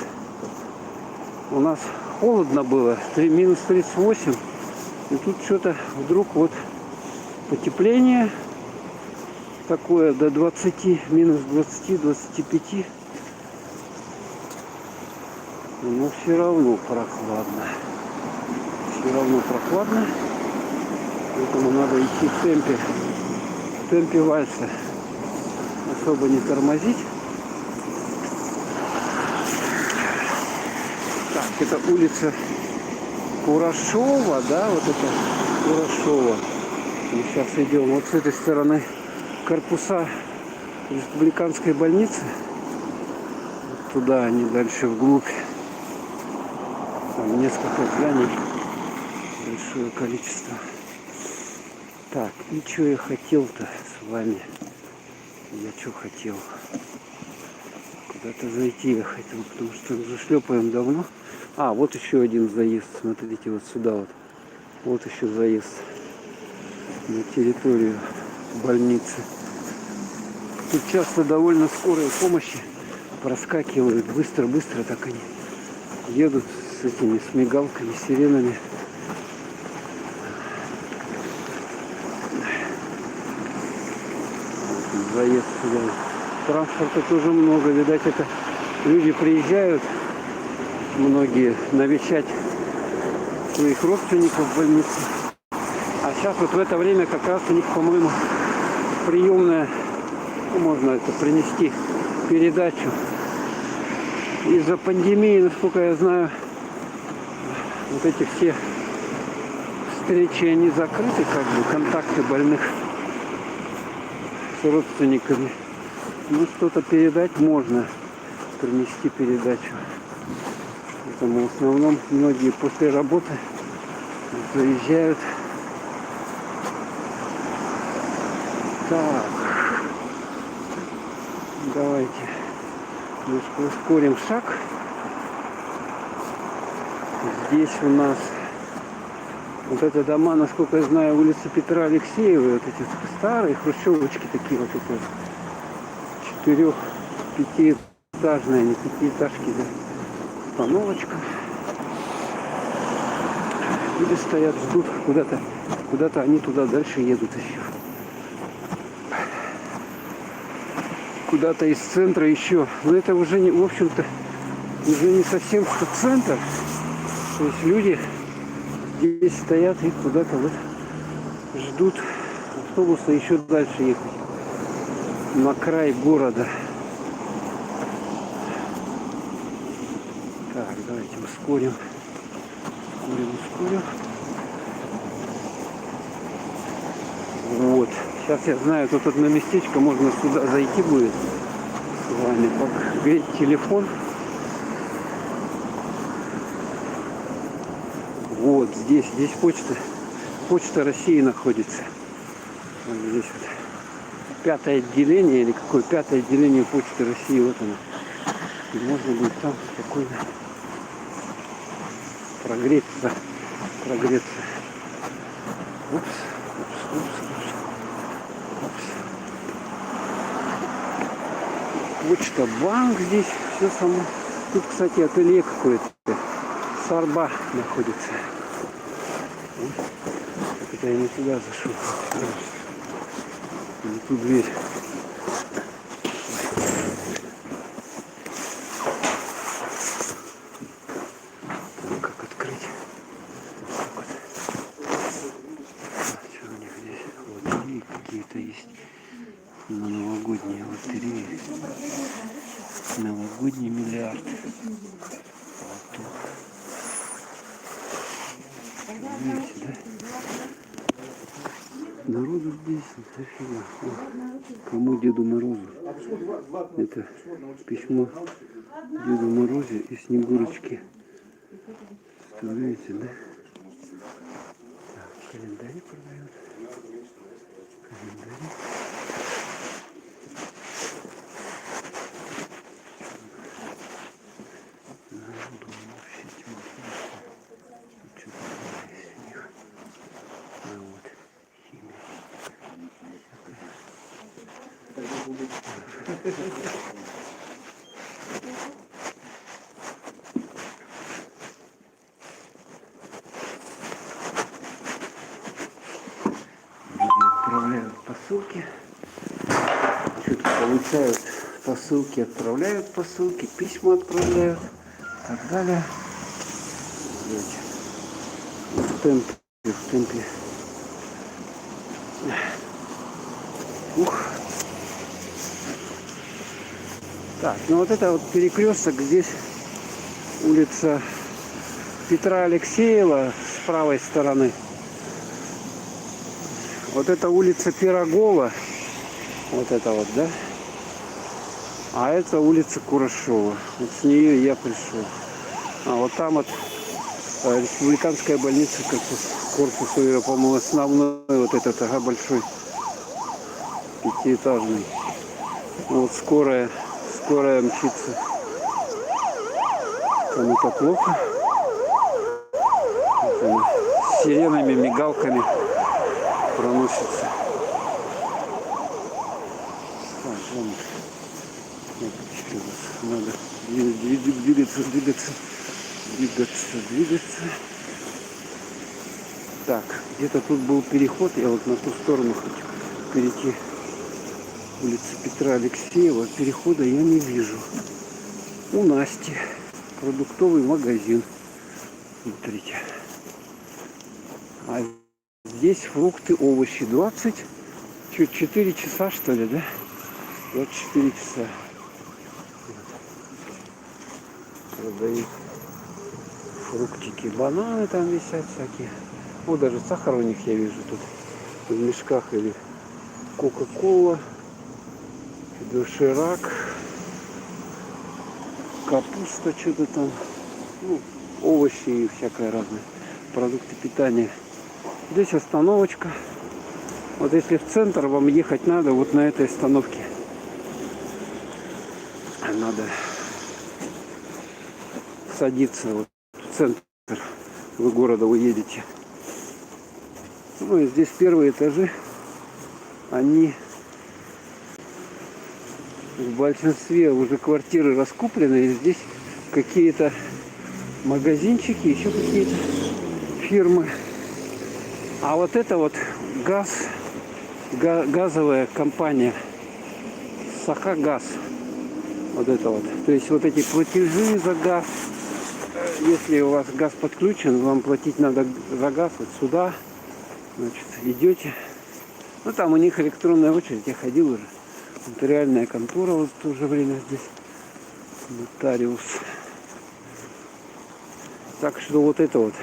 У нас холодно было. Минус 38. И тут что-то вдруг вот потепление такое до 20, минус 20-25. Но все равно прохладно. Все равно прохладно. Поэтому надо идти в темпе вальса. Особо не тормозить. Так, это улица Курашова, да, вот это Курашова. Мы сейчас идем вот с этой стороны корпуса республиканской больницы. Вот туда они дальше вглубь. Там несколько зданий. Большое количество. Так, и что я хотел-то с вами? Я что хотел? Куда-то зайти я хотел, потому что зашлепаем давно. А, вот еще один заезд. Смотрите, вот сюда вот. Вот еще заезд на территорию больницы. Тут часто довольно скорые помощи проскакивают. Быстро-быстро так они едут с этими, с мигалками, сиренами. Вот заезд сюда. Транспорта тоже много. Видать, это люди приезжают, многие, навещать своих родственников в больнице. А сейчас вот в это время как раз у них, по-моему, приемная, ну, можно это принести передачу. Из-за пандемии, насколько я знаю, вот эти все встречи, они закрыты, как бы, контакты больных с родственниками. Ну, что-то передать можно, принести передачу. Поэтому в основном многие после работы заезжают. Так, давайте немножко ускорим шаг. Здесь у нас вот эти дома, насколько я знаю, улица Петра Алексеева, вот эти старые хрущевочки такие вот эти 4-5-этажные, не пятиэтажки, да, остановочка. Люди стоят, ждут куда-то они туда дальше едут еще. Куда-то из центра еще. Но это уже не, в общем-то, уже не совсем что центр. То есть люди здесь стоят и куда-то вот ждут автобуса еще дальше ехать. На край города. Так, давайте ускорим. Ускорим. Вот. Сейчас я знаю, тут одно местечко, можно сюда зайти будет с вами. Погреть телефон. Вот здесь почта России находится. Вот здесь вот 5-е отделение, или какое 5-е отделение почты России, вот оно. И можно будет там спокойно прогреться. Упс. Почта, банк здесь, все само. Тут, кстати, ателье какое-то. Сарба находится. Это я не туда зашел. Не ту дверь. Там как открыть? Вот. Что у них здесь? Лотереи какие-то есть. На новогодние лотереи. Новогодний миллиард. Вот тут. Видите, да? Народу здесь дофига. Кому? Деду Морозу. Это письмо Деду Морозе и Снегурочке. Представляете, да? Так, календари продают. Календари. Отправляют посылки. Что-то получают посылки, отправляют посылки, письма отправляют и так далее. В темпе. Ух. Так, ну вот это вот перекресток, здесь улица Петра Алексеева с правой стороны. Вот это улица Пирогова. Вот это вот, да? А это улица Курашова. Вот с нее я пришел. А вот там вот республиканская больница, корпус ее, по-моему, основной, вот этот, ага, большой, пятиэтажный. Вот скорая мчится. Кому-то плохо. С сиренами, мигалками проносится. Так, ладно. Надо двигаться. Так, где-то тут был переход, я вот на ту сторону хочу перейти. улица Петра Алексеева. Перехода я не вижу. У Насти продуктовый магазин. Смотрите. А здесь фрукты, овощи. 24 часа, что ли, да? 24 часа. Продают фруктики, бананы там висят всякие. Вот даже сахар у них я вижу тут в мешках. Или кока-кола, доширак, капуста, что-то там, ну, овощи и всякое разное, продукты питания. Здесь остановочка. Вот если в центр вам ехать надо, вот на этой остановке надо садиться, вот в центр вы города уедете. Ну и здесь первые этажи, они в большинстве уже квартиры раскуплены, и здесь какие-то магазинчики, еще какие-то фирмы. А вот это вот газовая компания Сахагаз. Вот это вот. То есть вот эти платежи за газ. Если у вас газ подключен, вам платить надо за газ вот сюда. Значит, идете. Ну там у них электронная очередь, я ходил уже. Нотариальная контора вот в то же время здесь. Нотариус. Так что вот это вот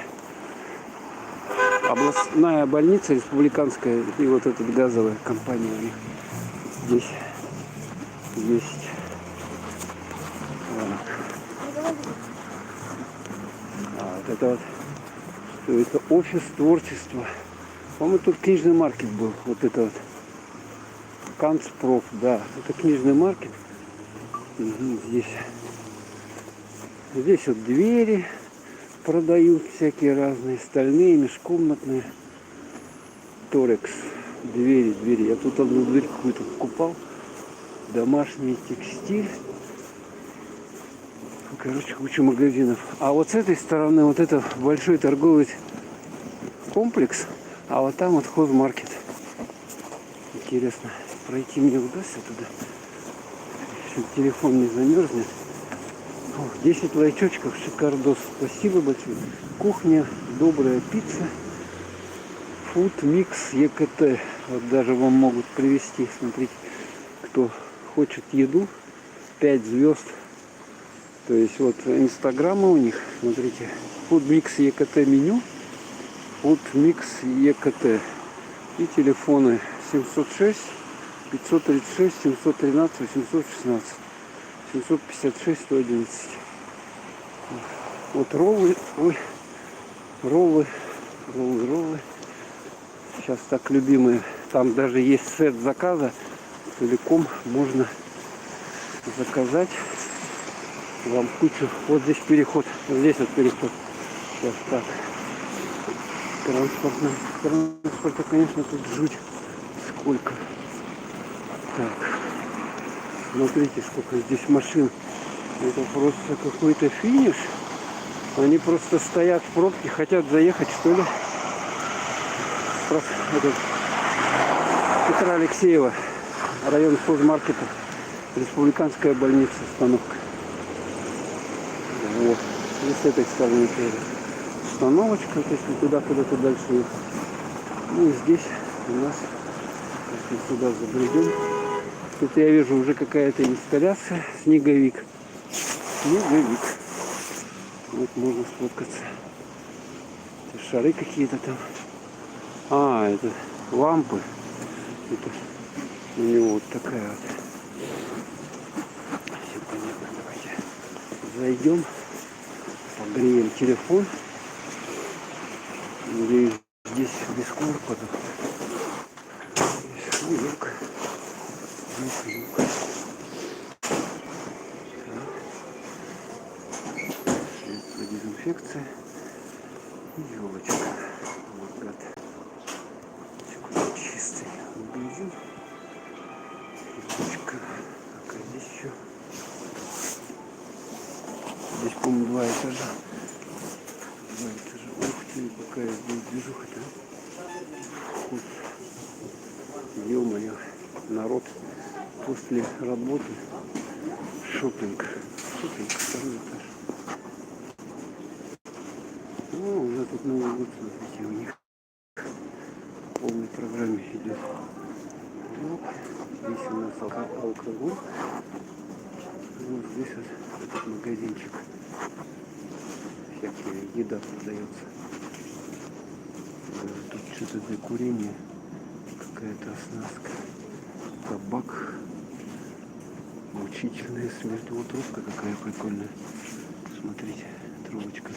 областная больница республиканская и вот эта газовая компания у них здесь есть. Вот это вот, что это офис творчества. По-моему, тут книжный маркет был. Вот это вот. Канцпроф, да. Это книжный маркет. Угу, здесь вот двери продают всякие разные, стальные, межкомнатные. Торекс. Двери. Я тут одну дверь какую-то покупал. Домашний текстиль. Короче, куча магазинов. А вот с этой стороны вот это большой торговый комплекс. А вот там вот хозмаркет. Интересно, пройти мне удастся туда, чтобы телефон не замерзнет. 10 лайчочков, шикардос. Спасибо большое. Кухня, добрая пицца. Food Mix ЕКТ. Вот даже вам могут привезти. Смотрите, кто хочет еду. 5 звезд. То есть вот инстаграмы у них. Смотрите. Food Mix ЕКТ меню. Food Mix ЕКТ. И телефоны 706 536 713 816 756 111. Вот роллы. Ой, роллы. Сейчас так любимые. Там даже есть сет заказа. Целиком можно заказать вам кучу. Вот здесь переход. Вот здесь вот переход. Сейчас так. Транспорта, конечно, тут жуть. Сколько. Так. Смотрите, сколько здесь машин. Это просто какой-то финиш. Они просто стоят в пробке, хотят заехать, что ли. Этот, Петра Алексеева, район хозмаркета, республиканская больница, остановка. Вот. И с этой стороны тоже остановочка, если туда куда-то дальше ехать. Ну и здесь у нас, если сюда забредем, тут я вижу уже какая-то инсталляция, снеговик. Вот можно сфоткаться. Это шары какие-то там. А, это лампы. Это у него вот такая вот. Все понятно, давайте зайдем, погреем телефон. Надеюсь, здесь без корпуса. Здесь люк. Средство дезинфекции. И елочка. Вот чистый магазин. Елочка. Так, а здесь еще. Здесь, по-моему, 2 этажа. 2 этажа. Ух ты, какая здесь движуха-то. Ё-моё, народ после работы шопинг. Шопинг, второй этаж. О, уже тут Новый год, смотрите, у них в полной программе идет. Вот. Здесь у нас алкоголь. Вот здесь вот этот магазинчик. Всякая еда продается. Даже тут что-то для курения. Какая-то оснастка. Табак. Мучительная смерть. Вот трубка какая прикольная. Смотрите, трубочка.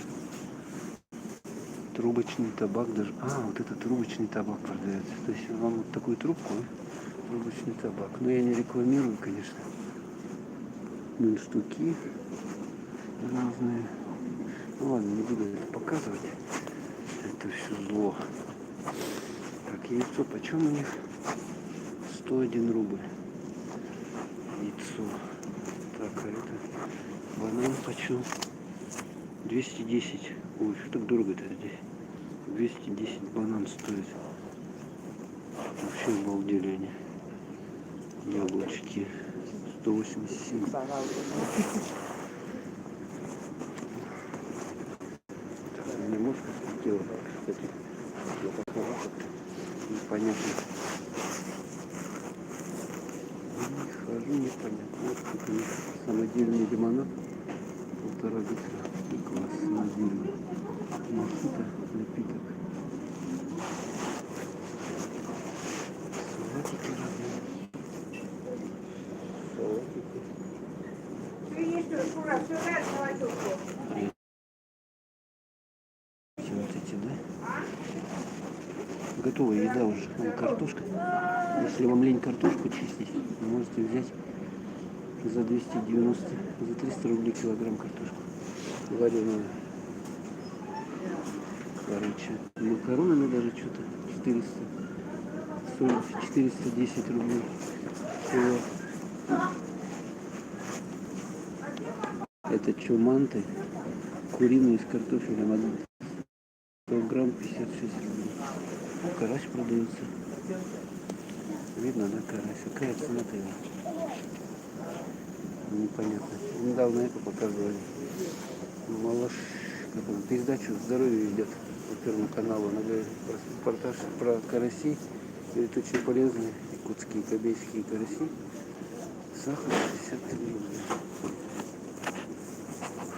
Трубочный табак даже. А, вот это трубочный табак продается. То есть вам вот такую трубку, трубочный табак. Но я не рекламирую, конечно. Штуки разные. Ну ладно, не буду это показывать. Это все зло. Так, яйцо почем у них? 101 рубль. Яйцо. Так, а это банан почем? 210. Ой, что так дорого-то здесь? 210 банан стоит. Вообще обалдели они. Яблочки. 187. Так, немножко слетело, кстати. Я посмотрел, непонятно. Не хожу, непонятно. Вот тут у них самодельный лимонад. 1,5 литра. Класс самодельный. Мохито, напиток. Салатики разные. Вот эти, да? Готовая еда уже. Вон картошка. Если вам лень картошку чистить, вы можете взять за 290, за 300 рублей килограмм картошку. Вареную. Короче, макаронами даже что-то 400. 410 рублей. Всего. Это чуманты, куриные с картофелем, 100 грамм 56 рублей. Карась продается. Видно, да, карась? Какая цена-то его? Непонятно. Недавно это показывали. Малыш, как он, передачу «Здоровье» ведет по Первому каналу. Она говорит репортаж про карасей. Говорит, очень полезные якутские, кобейские караси. Сахар 63 рубля.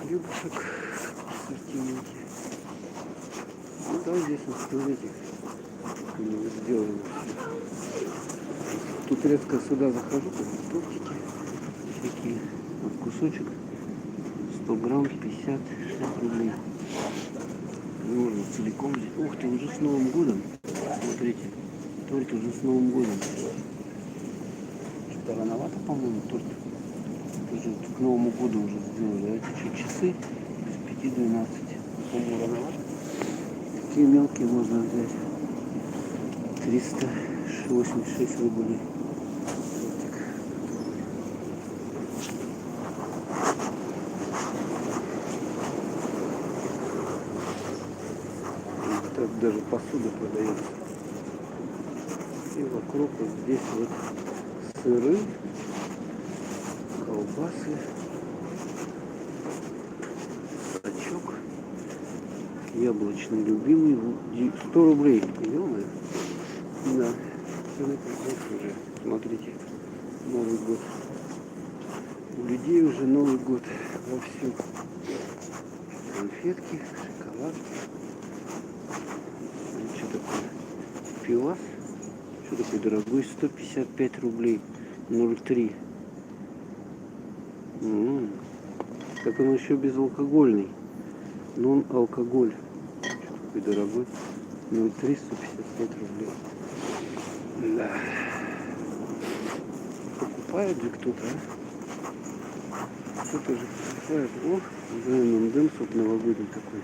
Хлебушек в ассортименте. Ну да, здесь вот, смотрите, как у него сделано все. Тут редко сюда захожу, как тортики всякие. Вот кусочек 100 грамм 50-60 рублей. Можно целиком взять. Ух ты, уже с Новым годом. Смотрите, торт уже с Новым годом. Что-то рановато, по-моему, торт. Уже к Новому году уже сделали. А эти что, часы с 5-12. По-моему, рановато. Такие мелкие можно взять. 386 рублей. Тортик. Так даже посуда продается. И вокруг вот здесь вот сыры, колбасы, сачок, яблочный любимый, 100 рублей. Ё-моё. Да, цены как уже. Смотрите, Новый год. У людей уже Новый год вовсю. Конфетки, шоколадки. Что такое? Пивас. Что такое дорогой? 155 рублей. 0,3. Так он еще безалкогольный. Но он алкоголь. Что такой дорогой? 0,3, 155 рублей. Да. Покупает же кто-то, а? Кто-то же покупает. О, ММДМ сок новогодний такой.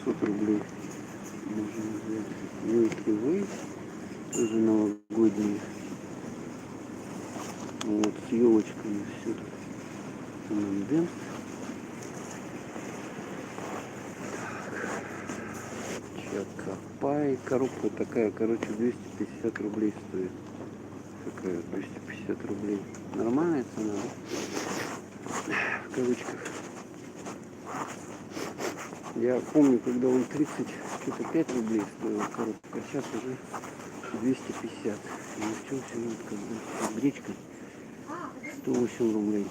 700 рублей. Можно взять. Milky Way. Тоже новогодние. Вот с елочками все тут. ММДМ. Чакапай. Коробка такая, короче, 250 рублей стоит. Какая 250 рублей. Нормальная цена, да? В кавычках. Я помню, когда он 35 рублей стоил коробка, а сейчас уже 250. И в чем все как бы гречка 108 рублей.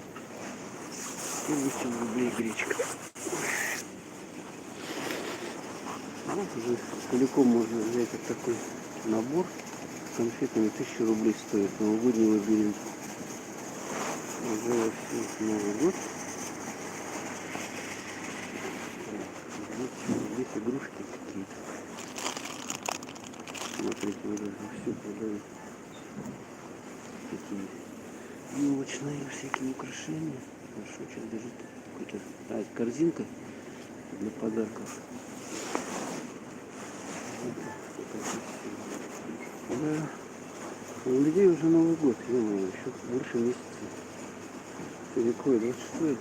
108 рублей гречка. Вот уже целиком можно взять вот такой набор с конфетами. 1000 рублей стоит. Новогодний лабиринт. Уже вовсю Новый год. Здесь игрушки какие-то. Смотрите, уже все продают. Такие елочные всякие украшения. Горшочек даже какой-то. А, это корзинка для подарков. Да. У людей уже Новый год, ё-моё, еще больше месяца. Сегодня какое, 26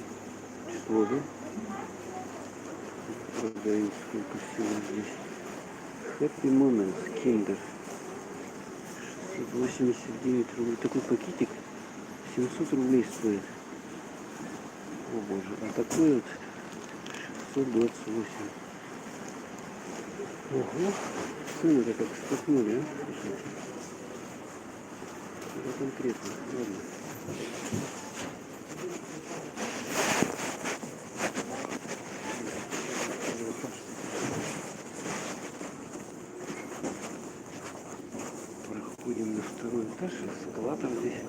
число, да? Продают сколько всего здесь. Happy Moments, Kinder. 689 рублей. Такой пакетик 700 рублей стоит. О боже, а такой вот 628. Ого, цены-то как скакнули, а? Слушайте. Это конкретно, ладно. Проходим на второй этаж, эскалатор здесь.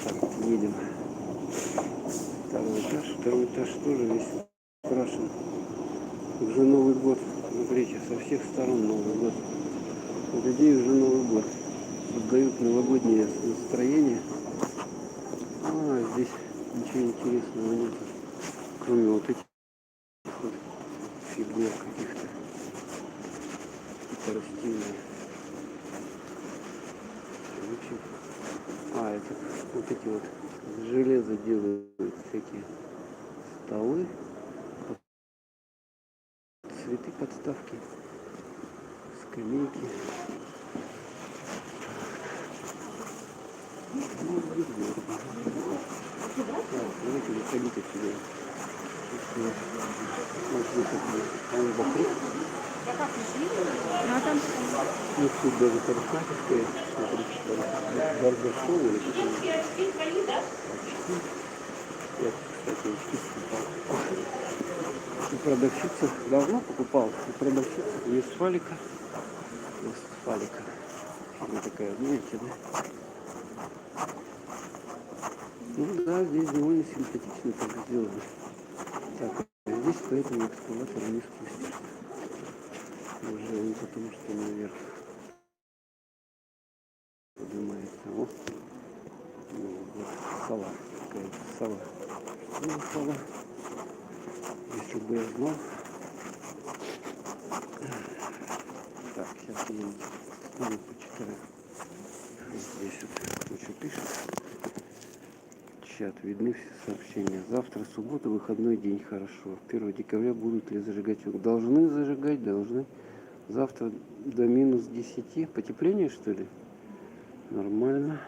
Так вот едем. Второй этаж тоже весь украшен. Уже Новый год. Смотрите, со всех сторон Новый год. У людей уже Новый год. Создают новогоднее настроение. А здесь ничего интересного нет. Кроме вот этих вот фигур каких-то. Какие-то растения. В общем, это вот эти вот из железа делают всякие столы. Цветы, подставки, скамейки. Ну, видно. Давайте выходить отсюда. Вот здесь вот вокруг. Ну, тут даже парикмахерская. Смотрите, барбершоу или что-то. Я, кстати, и продавщица давно покупал. И продавщица Вестфалика. Она такая, знаете, да? Ну да, здесь довольно симпатично так сделано. Так, здесь поэтому экскаватор не спустишься. Уже не потому что наверх поднимается. Вот. Ну, вот сова. Какая-то сова. Ну, сова. Если бы я знал. Так, сейчас я стану почитаю. Здесь вот куча пишет. Чат, видны все сообщения. Завтра суббота, выходной день, хорошо. 1 декабря будут ли зажигать? Должны зажигать, должны. Завтра до минус 10. Потепление, что ли? Нормально.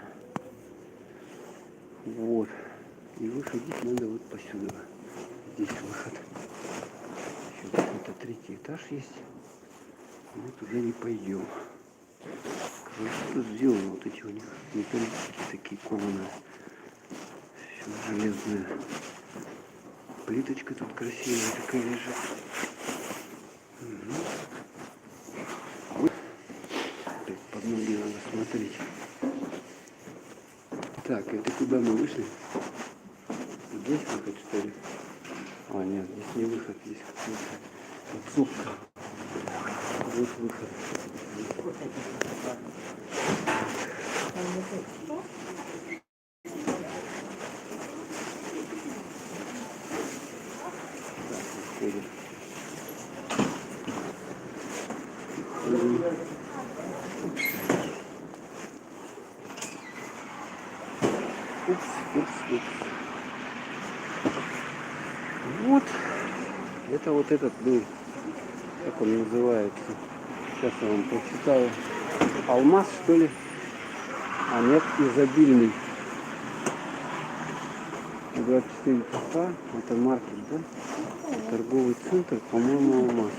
Вот. И выходить надо вот посюда. Здесь выход. Еще какой-то 3-й этаж есть. Мы туда не пойдем. Что сделано? Вот эти у них металлические такие кованые. Все железная. Плиточка тут красивая такая лежит. Угу. Под ноги надо смотреть. Так, это куда мы вышли? Здесь выход, что ли? А, нет, здесь не выход, здесь какая-то подсобка. Вот выход. Упс. Вот. Это вот этот был, как он называется. Сейчас я вам прочитаю. Алмаз, что ли? А нет, изобильный. 24 часа. Это маркет, да? Торговый центр, по-моему, Алмаз.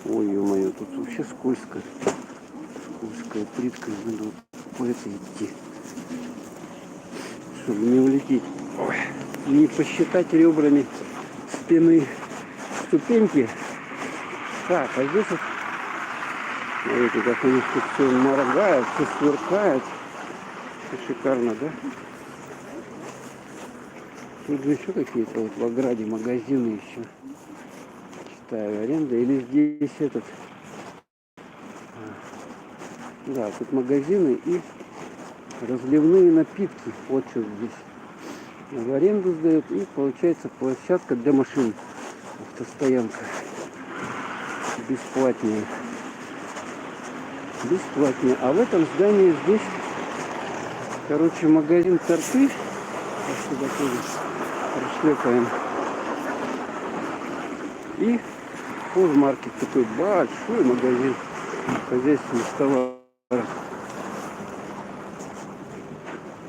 Ой, ё-моё, тут вообще скользко. Скользкая плитка. Надо вот по этой идти. Чтобы не улететь. Ой. Не посчитать ребрами спины ступеньки. Так, а здесь вот, смотрите, как у них тут все моргает, все сверкает. Шикарно, да? Тут же еще какие-то вот в ограде магазины еще. Читаю, аренда. Или здесь этот... Да, тут магазины и разливные напитки. Вот что здесь. В аренду сдают. И получается площадка для машин. Автостоянка. Бесплатнее. Бесплатнее. А в этом здании здесь, короче, магазин торты. Сюда тоже прошлепаем. И фудмаркет, такой большой магазин хозяйственных товаров.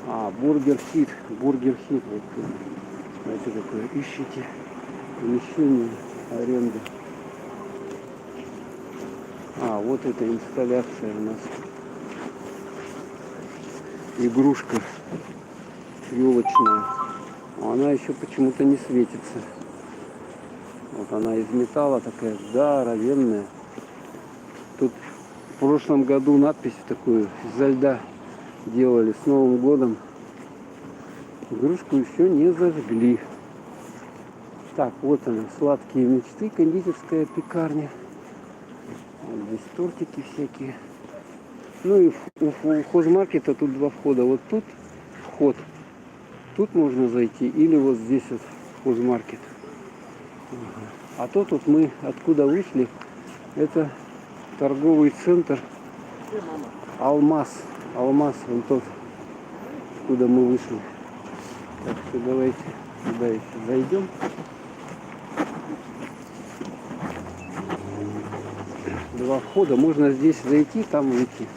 А, Бургер Хит. Бургер Хит. Вот это такое. Ищите помещение аренды. А, вот эта инсталляция у нас. Игрушка елочная. Она еще почему-то не светится. Вот она из металла такая здоровенная. Тут в прошлом году надпись такую изо льда делали с Новым годом. Игрушку еще не зажгли. Так, вот она, сладкие мечты, кондитерская пекарня. Вот здесь тортики всякие. Ну и у хозмаркета тут два входа. Вот тут вход. Тут можно зайти. Или вот здесь вот хозмаркет. А то тут мы откуда вышли, это торговый центр Алмаз. Алмаз, вон тот, куда мы вышли. Так что давайте сюда еще зайдем. Два входа. Можно здесь зайти, там выйти.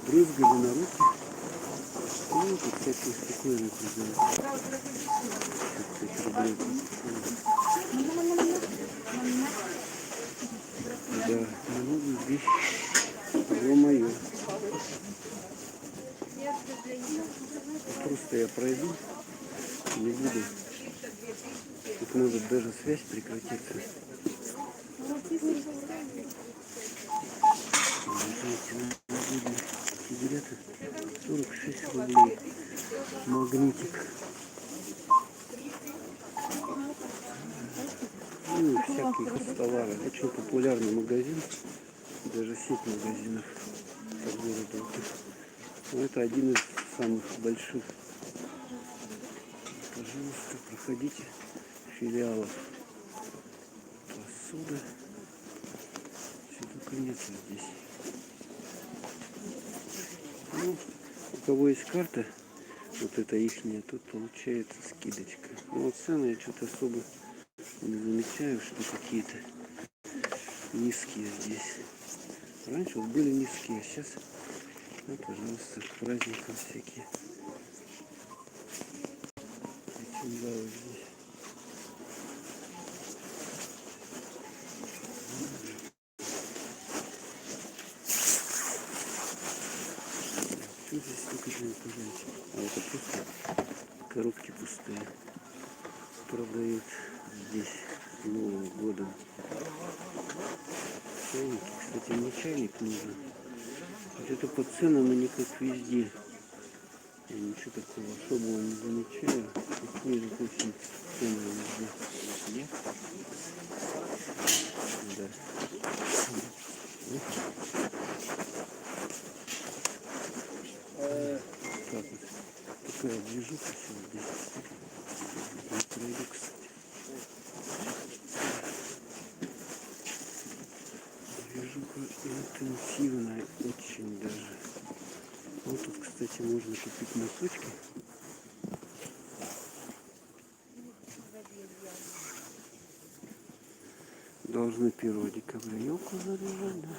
Брызгали на руки. Ну, тут всякие штуковины продают. 50 рублей. Да, много вещь. Ё-моё. Просто я пройду, не буду. Тут может даже связь прекратиться. Новогодние сигареты 46 рублей. Магнитик. Ну и всякие товары. Очень популярный магазин. Даже сеть магазинов по городу. Но это один из самых больших. Пожалуйста, проходите. Филиалов. Посуда. Все только нет здесь. Ну, у кого есть карта, вот это ихняя, тут получается скидочка. Но вот цены я что-то особо не замечаю, что какие-то низкие здесь. Раньше вот были низкие, а сейчас, ну, пожалуйста, к праздникам всякие. Причиндалы здесь. Что здесь только не пожалуйста. А это просто коробки пустые. Продают здесь с Новым годом. Чайники. Кстати, мне чайник нужен. Вот это по ценам они как везде. Я ничего такого особого не замечаю. Какие же очень цены везде. Нет? Да. Так вот. Такая движуха сегодня. Не пройду, кстати. Штука интенсивная, очень даже. Вот тут, кстати, можно купить носочки. Должны 1 декабря елку заряжать, да?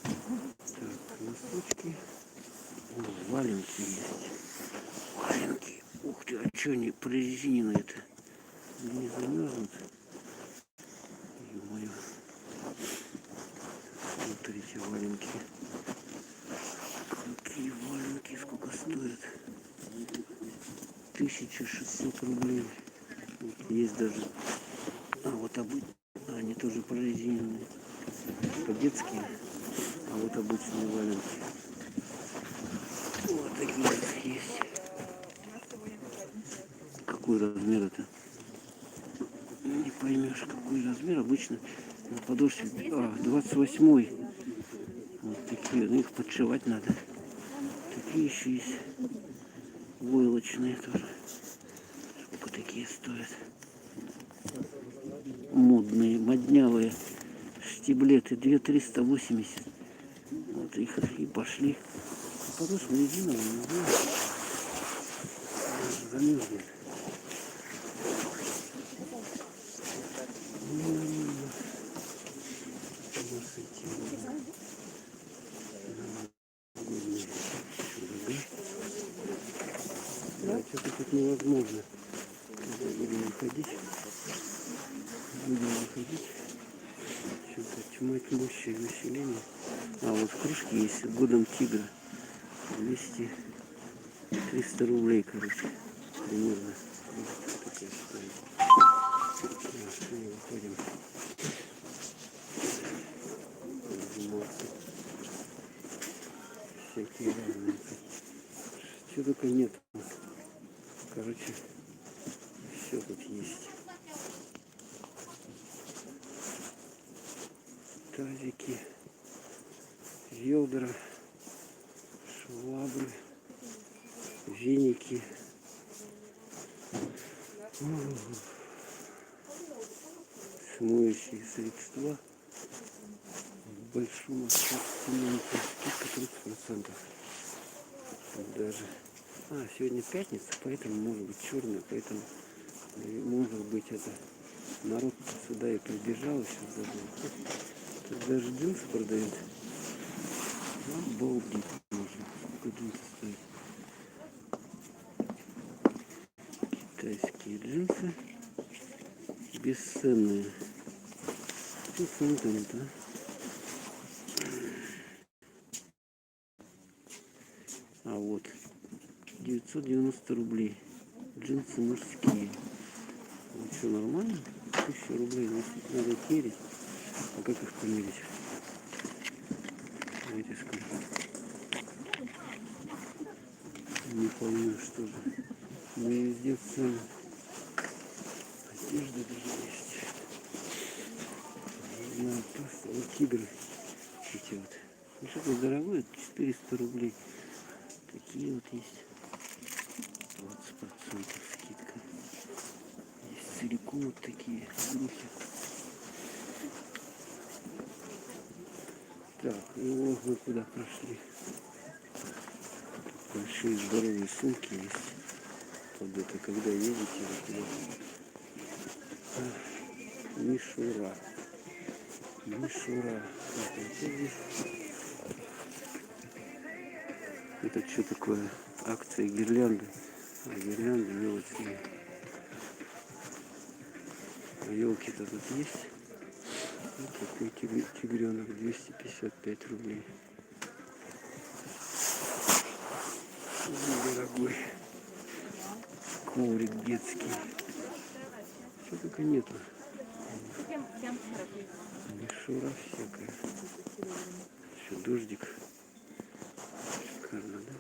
Так, носочки. О, валенки есть. Валенки. Ух ты, а что они прорезиненные-то? Не замерзнут? Ё-моё. Смотрите, валенки. Какие валенки, сколько стоят? 1600 рублей. Вот есть даже. А вот они тоже прорезиненные. По-детские. А вот обычные валенки. Вот такие вот есть. Какой размер это? Не поймешь, какой размер. Обычно на подошве 28-й. Вот такие. Ну, их подшивать надо. Такие еще есть. Войлочные тоже. Сколько такие стоят? Модные, моднявые штиблеты. 2380. Вот их и пошли. Подошва резиновая, не знаю. Замерзнет. Что-то тут невозможно. Будем выходить. Что-то тьма тьмущее население. А вот кружки есть. Годом тигра. 200-300 рублей, короче. Примерно. Вот такая стоит. Мы выходим. Заниматься. Всякие разные. Что только нет. Короче, все тут есть. Тазики, ведра, швабры, веники. Смоющие средства в большом ассортименте. Скидка 30%. Даже. Сегодня пятница, поэтому может быть черная, поэтому может быть это народ сюда и прибежал, сейчас забыл. Тут даже джинсы продают. Обалдеть можно. Сколько джинсы стоит? Китайские джинсы. Бесценные. Что цены-то, а? А вот 990 рублей. Джинсы мужские. Вот что, нормально? 1000 рублей. Надо их мерить. А как их померить? Знаете, сколько? Не пойму, что же. Но везде цены. Одежда даже есть. Не знаю, просто вот тигры. Эти вот. Ну что-то дорогое, 400 рублей. Такие вот есть. 20% скидка. Есть целиком вот такие брюки. Так, ну мы куда прошли. Большие здоровые сумки есть. Вот это когда едете, вот куда. Мишура. Мишура. Это что такое? Акция гирлянды. Гирлянды елочные. Елки-то тут есть. Вот такой тигренок, 255 рублей. Дорогой коврик детский. Что только нету. Мишура всякая. Еще дождик. Шикарно, да?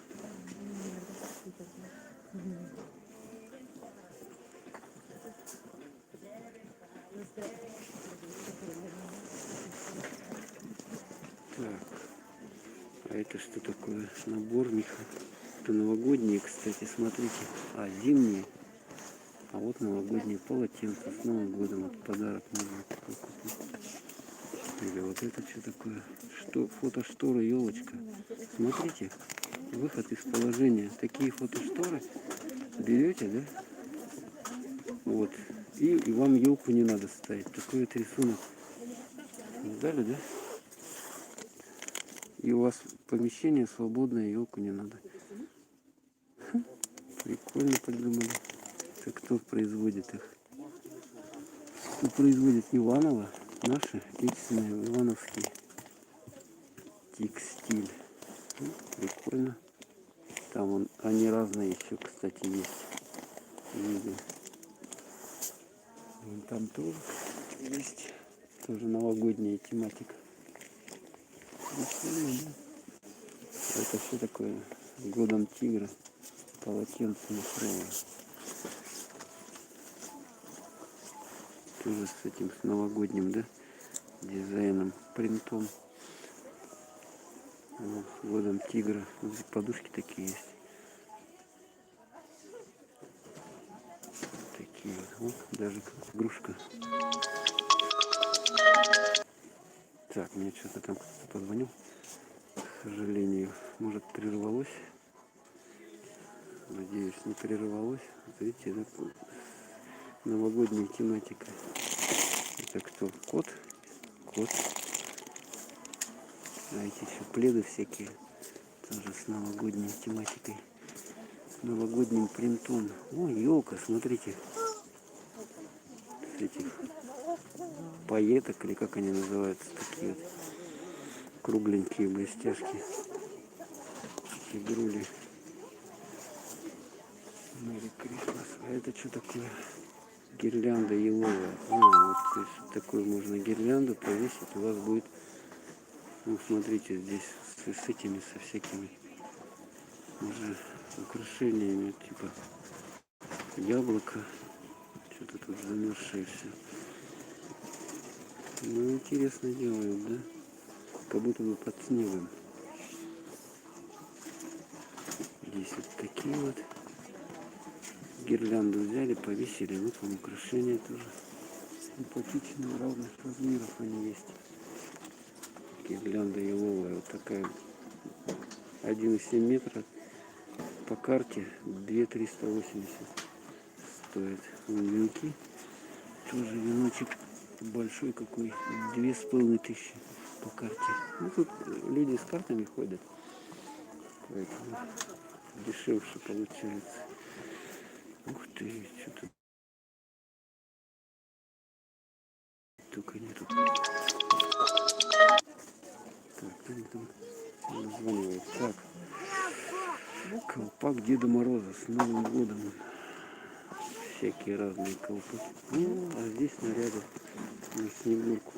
Так. А это что такое? Наборника. Это новогодние, кстати, смотрите. Зимние. А вот новогодние полотенца с Новым годом. Вот подарок можно купить. Или вот это что такое? Что? Фотошторы, елочка. Смотрите, выход из положения. Такие фотошторы берете, да? Вот. И вам елку не надо ставить. Такой вот рисунок. Дали, да? И у вас помещение свободное, елку не надо. Прикольно придумали. Это кто производит их? Кто производит Иваново? Наши отечественные ивановские. Текстиль. Прикольно. Там они разные еще, кстати, есть. Видел. Вон там тоже есть. Тоже новогодняя тематика. Прикольно, да? Это что такое? Годом тигра. Полотенце махровое. Тоже с этим, с новогодним, да? Дизайном, принтом. Вот, с годом тигра. Здесь подушки такие есть. Такие вот, даже как игрушка. Так, мне что-то там кто-то позвонил. К сожалению, может, прервалось. Надеюсь, не прервалось. Смотрите, это новогодняя тематика. Это кто? Кот? Кот. А эти еще пледы всякие. Тоже с новогодней тематикой. С новогодним принтом. О, елка, смотрите. С этих пайеток, или как они называются, такие вот кругленькие блестяшки. Игрули. Мэри Крисмас. А это что такое? Гирлянда еловая. Вот то есть такую можно гирлянду повесить. У вас будет, ну смотрите, здесь с этими, со всякими уже украшениями, типа яблоко. Что-то тут замерзшее все. Ну, интересно делают, да? Как будто бы под снегом. Здесь вот такие вот. Гирлянду взяли, повесили. Вот вам украшения тоже. Симпатичные, разных размеров они есть. Гирлянда еловая. Вот такая. 1,7 метра. По карте 2380 стоит. Венки. Тоже веночек большой какой. 2500 по карте. Ну тут люди с картами ходят. Поэтому дешевше получается. Ух ты, что-то только нету. Так, они там названивают. Так, колпак Деда Мороза с Новым годом. Всякие разные колпаки. Ну, а здесь наряды на Снегурку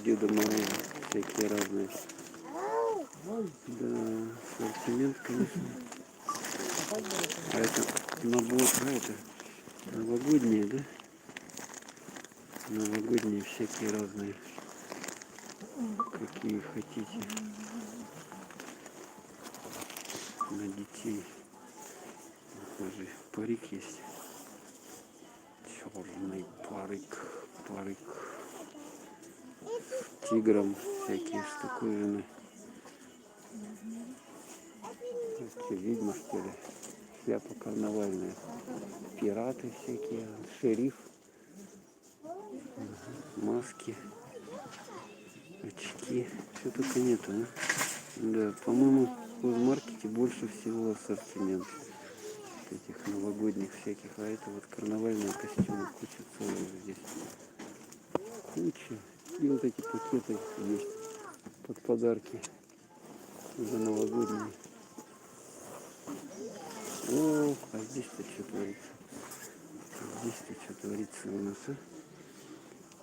Деда Мороза. Всякие разные. Да, ассортимент, конечно. А это набор, а это новогодние, да? Новогодние всякие разные. Какие хотите. На детей. Даже парик есть. Черный парик. Парик. С тигром всякие штуковины. Это ведьма, что ли? Шляпа карнавальная. Пираты всякие. Шериф. Маски. Очки. Что только нету, а? Да, по-моему, в маркете больше всего ассортимент этих новогодних всяких. А это вот карнавальные костюмы. Куча целая здесь. Куча. И вот эти пакеты есть под подарки. Уже новогодние. О, а здесь-то что творится? Здесь-то что творится у нас, а?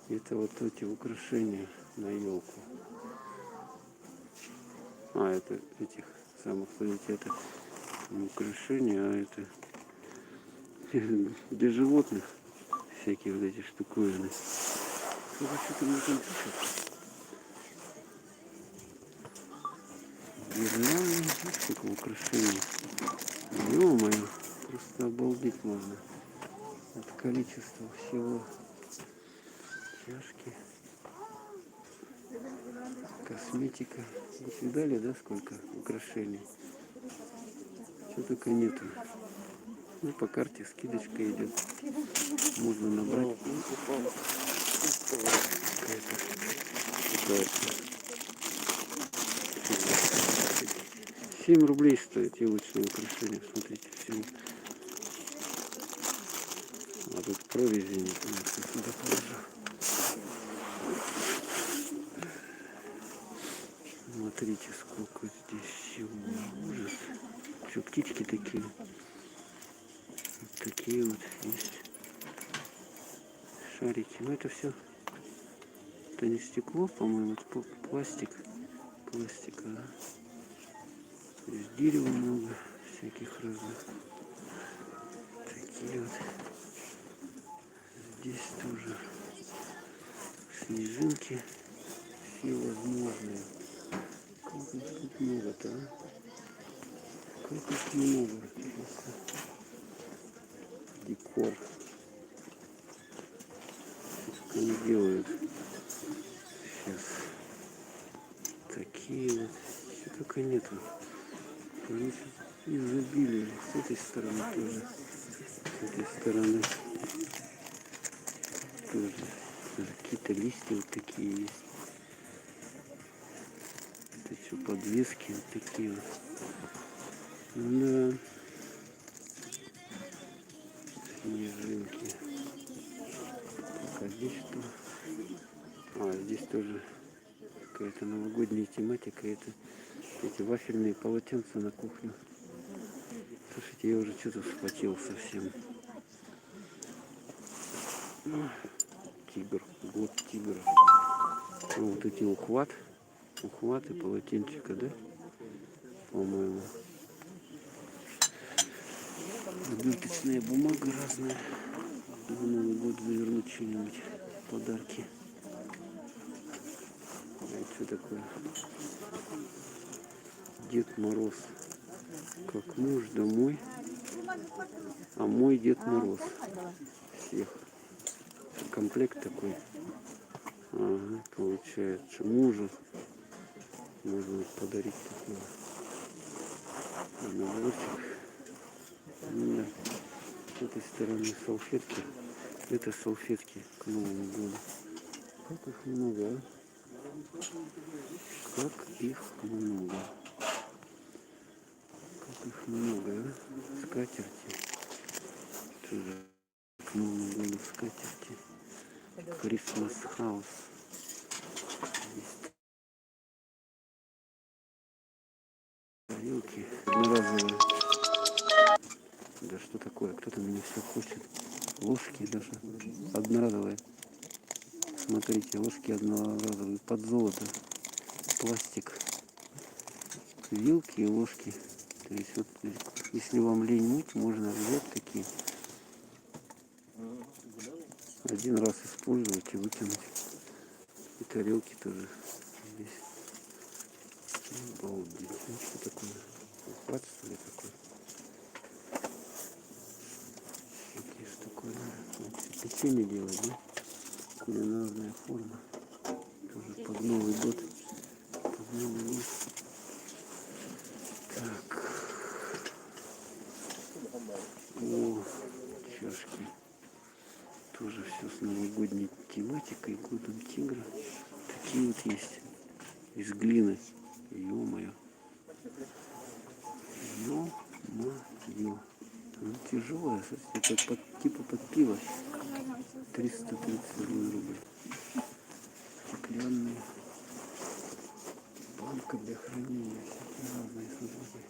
Это вот эти украшения на елку. А, это этих самых, смотрите, это не украшения, а это для животных всякие вот эти штуковины. Что-то мне там пишет. Гирлянды, сколько украшений. Ё-моё, просто обалдеть можно от количества всего. Чашки. Косметика. Вот видали, да, сколько украшений? Что только нету. Ну, по карте скидочка идет. Можно набрать. Какая-то 7 рублей стоит елочное украшение. Смотрите, всего. А тут провези нет. Сюда положу. Смотрите, сколько здесь всего. Ужас. Все, птички такие. Вот такие вот есть. Шарики. Ну это все. Это не стекло, по-моему, это пластик. Пластика, да? Здесь дерева много. Всяких разных. Такие вот. Здесь тоже снежинки. Все возможные. Как их тут много-то, а? Как их много. Просто декор. Как они делают. Сейчас. Такие вот. Все только нету. Изобилие. С этой стороны тоже. С этой стороны тоже. Даже какие-то листья вот такие есть. Это все подвески вот такие вот. Да. Снежинки. Так, а здесь что? А, здесь тоже какая-то новогодняя тематика. Это эти вафельные полотенца на кухню. Слушайте, я уже что-то вспотел совсем. Тигр, год тигра. Вот эти ухваты полотенчика, да? По-моему. Оберточная бумага разная. На Новый год завернуть что-нибудь. Подарки. А это что такое? Дед Мороз. Как муж домой. А мой Дед Мороз. Всех. Комплект такой. Ага, получается. Мужу можно подарить такой наборчик. Да. С этой стороны салфетки. Это салфетки к Новому году. Как их много, а? Как их много. Как их много, а? Скатерти. Тоже к Новому году скатерти. Christmas House. Есть тарелки одноразовые. Да что такое? Кто-то меня все хочет. Ложки даже одноразовые. Смотрите, ложки одноразовые под золото. Пластик. Вилки и ложки. То есть вот, если вам лень мыть, можно взять такие. Один раз использовать и выкинуть. И тарелки тоже здесь. Обалдеть. Ну что такое? Ухват, что ли, такой? Какие штуковины. Печенье делать, да? Кулинарная форма. Тоже под Новый год. Под Новый год. Так. О, чашки. Тоже все с новогодней тематикой. Годом тигра. Такие вот есть. Из глины. Ё-моё. Ё-моё. Она тяжелая. Смотрите, это типа под пиво. 332 рубль. Стеклянные. Банка для хранения. Всякие разные, смотрите.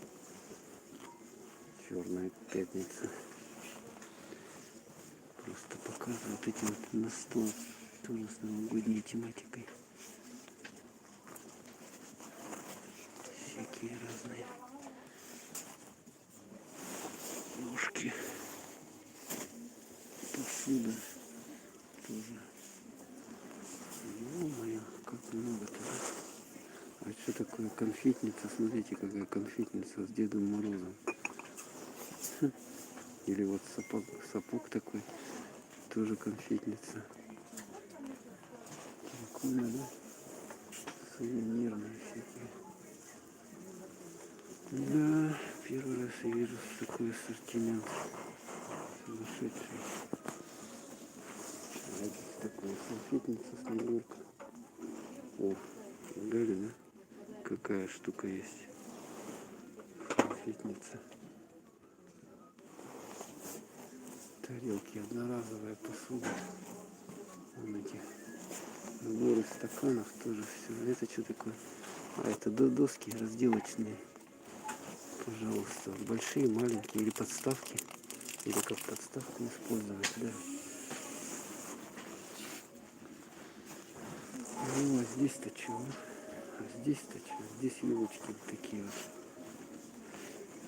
Черная пятница. Просто показываю вот эти вот на стол. Тоже с новогодней тематикой. Всякие разные. Ложки. Посуда. Тоже. Ё-моё, как много-то. А что такое конфетница? Смотрите, какая конфетница с Дедом Морозом. Или вот сапог такой. Тоже конфетница. Прикольно, да? Сувенирные всякие. Да, первый раз я вижу такой ассортимент. Сумасшедший. А это такая салфетница снегурка. О, видали, да? Какая штука есть. Салфетница. Тарелки, одноразовая посуда. Вон эти наборы стаканов тоже все. Это что такое? А, это доски разделочные. Пожалуйста. Большие, маленькие или подставки. Или как подставку использовать, да. Ну, а здесь-то чего? А здесь-то чего? Здесь елочки вот такие вот.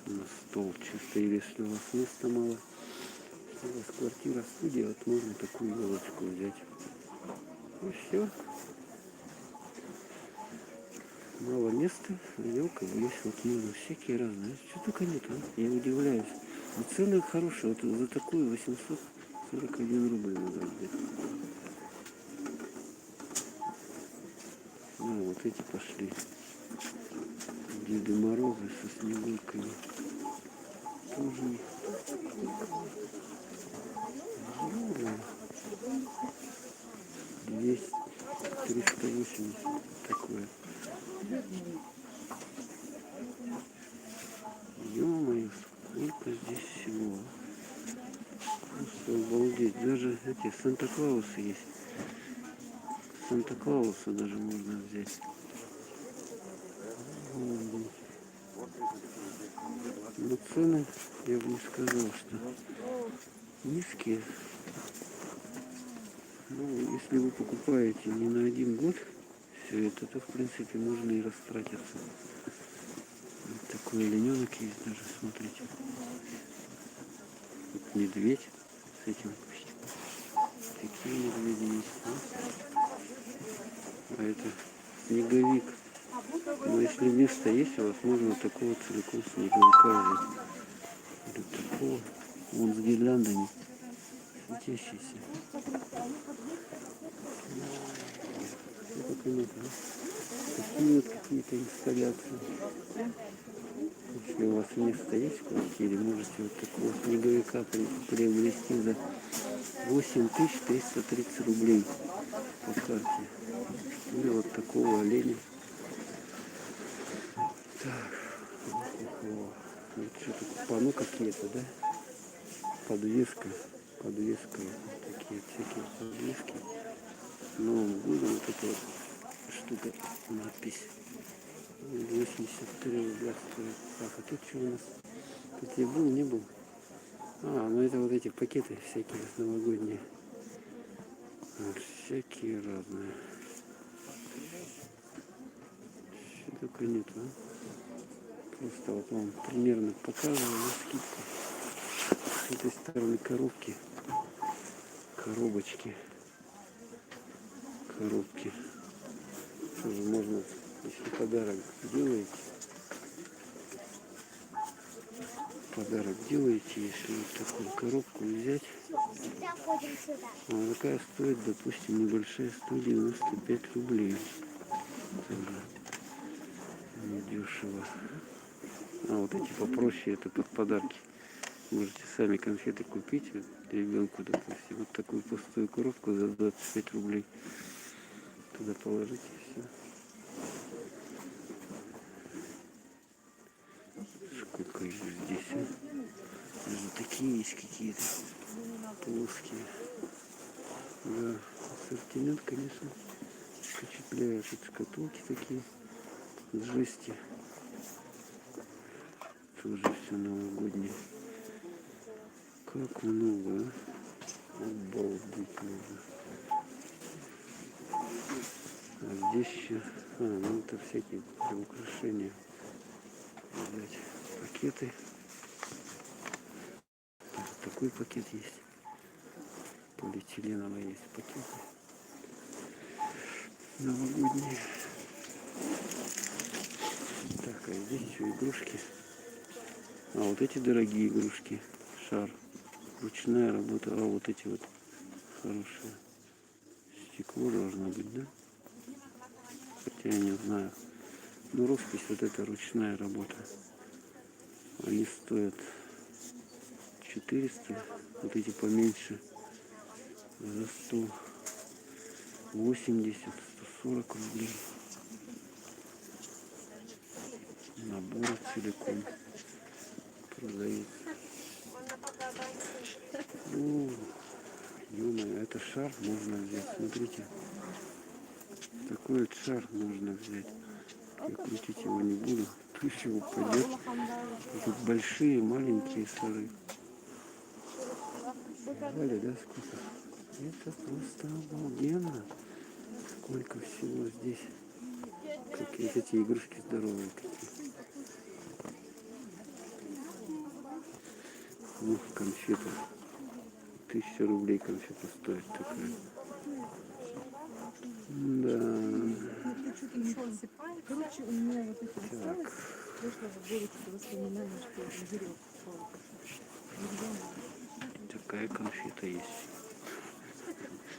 На стол чисто. Или если у вас места мало. Если у вас квартира, студия, вот можно такую елочку взять. И все. Мало места, елка есть, вот можно всякие разные. Что только нет, а? Я удивляюсь. Но цены хорошие, вот за такую 841 рубль надо отдать. Ну, вот эти пошли. Деды Морозы со снегурками. Тоже. Юра. 200, 380 такое. Ё-моё, сколько здесь всего. Просто обалдеть. Даже эти Санта-Клаусы есть. Санта-Клауса даже можно взять. Обалдеть. Но цены, я бы не сказал, что низкие. Ну, если вы покупаете не на один год все это, то в принципе можно и растратиться. Вот такой олененок есть даже, смотрите. Вот медведь с этим. Такие медведи есть. А это снеговик. Но если место есть, у вас можно такого целиком снеговика взять. Или такого. Вон с гирляндами светящийся. Все только нет, да? Такие вот какие-то инсталляции. Если у вас место есть в квартире, можете вот такого снеговика приобрести за 8330 рублей по карте. Или вот такого оленя. Так, вот что-то пану какие-то, да? Подвеска. Подвеска. Вот такие всякие подвески. Новым годом вот эта вот штука, надпись. 83 рубля стоит. Так, а тут что у нас? Тут я был, не был? А, ну это вот эти пакеты всякие новогодние. Вот, всякие разные. Что только нет, а? Просто вот вам примерно показываю на скидку. С этой стороны коробки. Коробочки. Коробки. Тоже можно, если подарок делаете, если вот такую коробку взять, она такая стоит, допустим, небольшая, 195 рублей. Тоже недешево. А вот эти попроще, это под подарки. Можете сами конфеты купить вот, ребенку, допустим, вот такую пустую коробку за 25 рублей. Туда положите и все. Сколько их здесь, а? Даже такие есть какие-то плоские. Да, ассортимент, конечно, впечатляет. Тут шкатулки такие с жести. Тоже все новогоднее. Как много, а? Обалдеть можно. А здесь еще, ну это всякие для украшения. Взять пакеты. Такой пакет есть. Полиэтиленовый есть пакеты. Новогодние. Так, а здесь еще игрушки. А вот эти дорогие игрушки. Шар. Ручная работа. А вот эти вот хорошие. Стекло должно быть, да? Хотя я не знаю. Ну, роспись вот эта ручная работа. Они стоят 400, вот эти поменьше за 180, 140 рублей. Набор целиком продается. О, ё-моё, это шар можно взять. Смотрите, такой вот шар можно взять. Я крутить его не буду, пусть его упадет. Тут большие, маленькие шары. Вали, да, сколько? Это просто обалденно. Сколько всего здесь. Какие эти игрушки здоровые какие. Ну, конфеты. 1000 рублей конфета стоит такая. Да. Короче, у меня вот это осталось. Так. Прошлого года что-то воспоминания, что я озерок Такая конфета есть.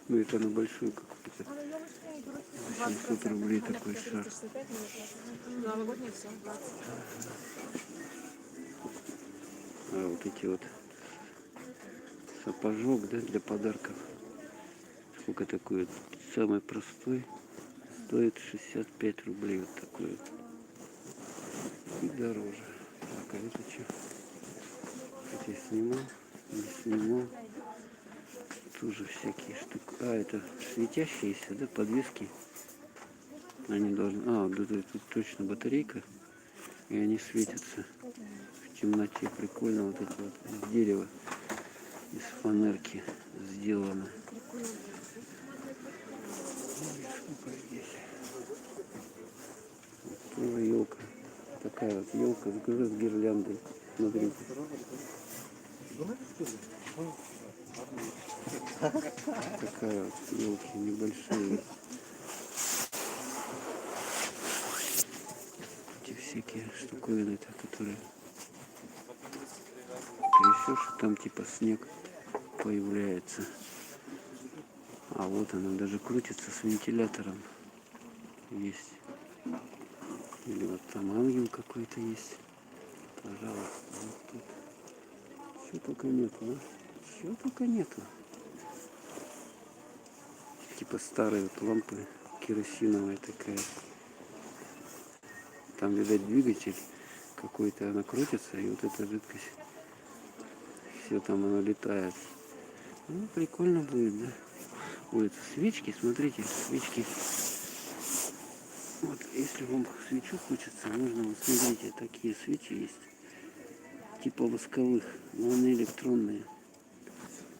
Ну, это на большую какую-то. 800 рублей такой шар. Новогодний все, 20. А вот эти вот сапожок, да, для подарков. Сколько такой вот? Самый простой. Стоит 65 рублей. Вот такой вот. И дороже. Так, а это что? Это я снимал? Не снимал. Тоже всякие штуки. А, это светящиеся, да, подвески. Они должны... А, вот тут точно батарейка. И они светятся в темноте. Прикольно. Вот эти вот из дерева, из фанерки сделано. Сколько здесь? Тоже елка. Такая вот елка с гирляндой. Смотрите. Такая вот елки небольшие. Эти всякие штуковины, которые трясешь, и там типа снег появляется. А вот она даже крутится с вентилятором. Есть. Или вот там ангел какой-то есть. Пожалуйста, вот тут. Чего только нету, а? Чего только нету. Типа старые вот лампы, керосиновая такая. Там, видать, двигатель какой-то, она крутится, и вот эта жидкость, все там она летает. Ну, прикольно будет, да? Ой, это свечки, смотрите, свечки. Вот, если вам свечу хочется, можно, вот смотрите, такие свечи есть. Типа восковых, но они электронные.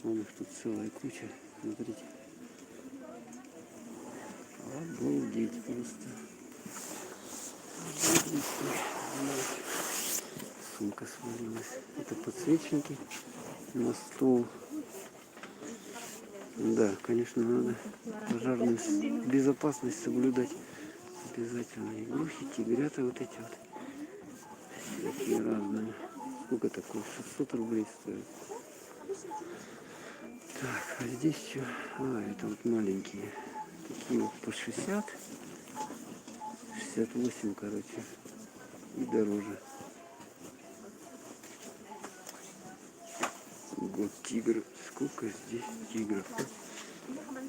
Вон их тут целая куча, смотрите. Обалдеть просто. Сумка свалилась. Это подсвечники на стол. Да, конечно, надо пожарную безопасность соблюдать. Обязательно. Игрушки, тигрята вот эти вот. Такие разные. Сколько такое? 600 рублей стоит. Так, а здесь что? А, это вот маленькие. Такие вот по 60. 68, короче. И дороже. Вот тигр. Сколько здесь тигров?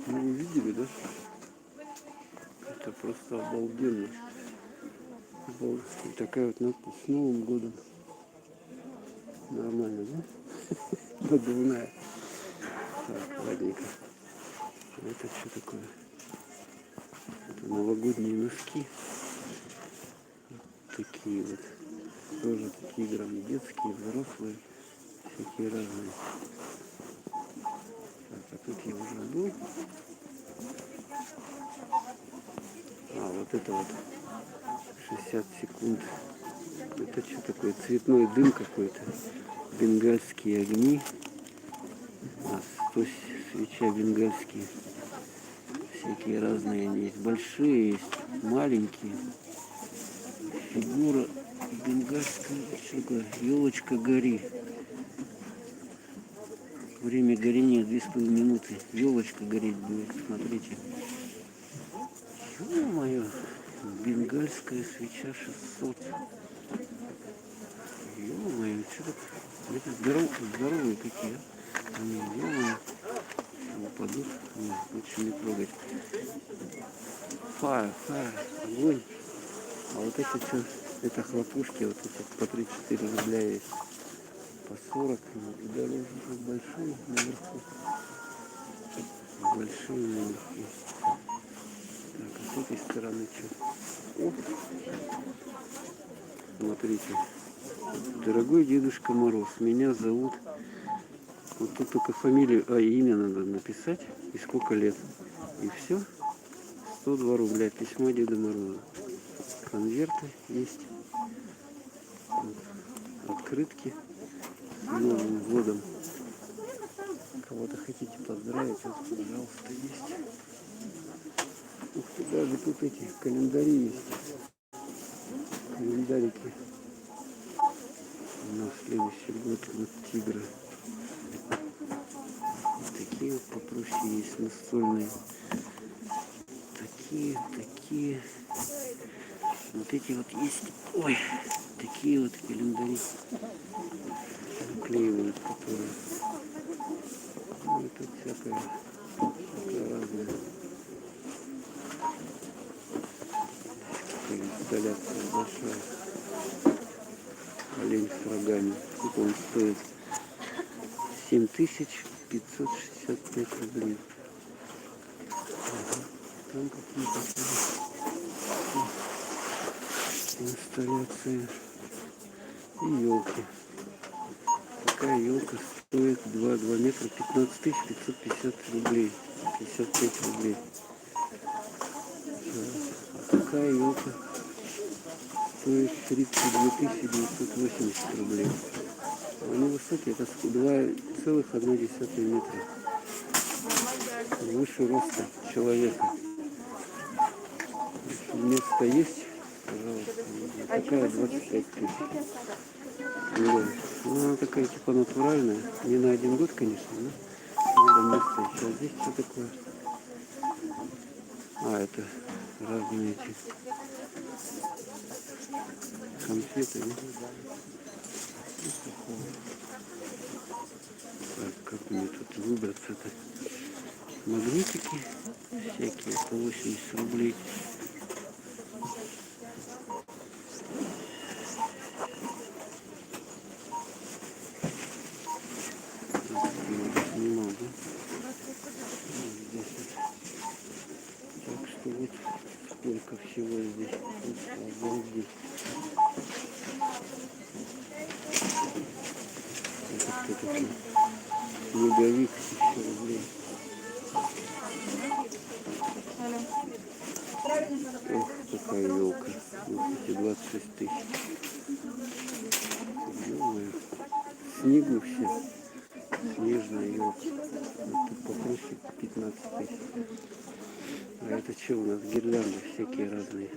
Ну, вы видели, да? Это просто обалденно. И такая вот надпись с Новым годом. Нормально, да? Надувная. Так, ладненько. Это что такое? Это новогодние носки. Такие вот. Тоже такие грамм детские, взрослые. Всякие разные. Так, а тут я уже был. А, вот это вот 60 секунд. Это что такое? Цветной дым какой-то. Бенгальские огни. А, 100 свеча бенгальские. Всякие разные они есть. Большие есть, маленькие. Фигура бенгальская. Что такое? Елочка гори. Время горения 2,5 минуты. Елочка гореть будет. Смотрите. Ё-моё. Бенгальская свеча 600. Ё-моё, что так? Это здоровые какие, а? Они, ё-моё, упадут. Не, лучше не трогать. Фаер, огонь. А вот эти что? Это хлопушки, вот эти по 3-4 рубля есть. По 40. И дороже большие наверху. Большие наверху. Так, а с этой стороны что? О! Смотрите. Дорогой Дедушка Мороз, меня зовут... Вот тут только фамилию, а имя надо написать и сколько лет. И все. 102 рубля. Письмо Деда Мороза. Конверты есть. Вот. Открытки с Новым годом. Кого-то хотите поздравить, вот, пожалуйста, есть. Ух ты, даже тут эти календари есть. Календарики. На следующий год вот тигры. Такие вот попроще есть настольные. Такие. Вот эти вот есть. Ой, такие вот календари. Наклеивают, которые. Ну и тут всякое разное. Такая инсталляция большая. Олень с рогами. Сколько он стоит? 7565 рублей. Ага. Там какие-то инсталляции и елки. Такая елка стоит 2 метра 15 550 рублей. 55 рублей. А такая елка стоит 32 980 рублей. Они высокие, это 2,1 метра. Выше роста человека. Место есть, пожалуйста. Такая 25 тысяч. Да. Ну, она такая типа натуральная. Не на 1 год, конечно, но надо место еще. А здесь что такое? А, это разные эти конфеты. Да? Так, как мне тут выбраться-то? Магнитики всякие по 80 рублей. Немного. Здесь вот. Так что вот сколько всего здесь. Обалдеть. Это кто такой? Снеговик 1000 рублей. Ох, такая елка. Вот эти 26 тысяч. Ё-моё. Снегу все. Снежная елка. Вот тут попроще 15 тысяч. А это что у нас? Гирлянды всякие разные.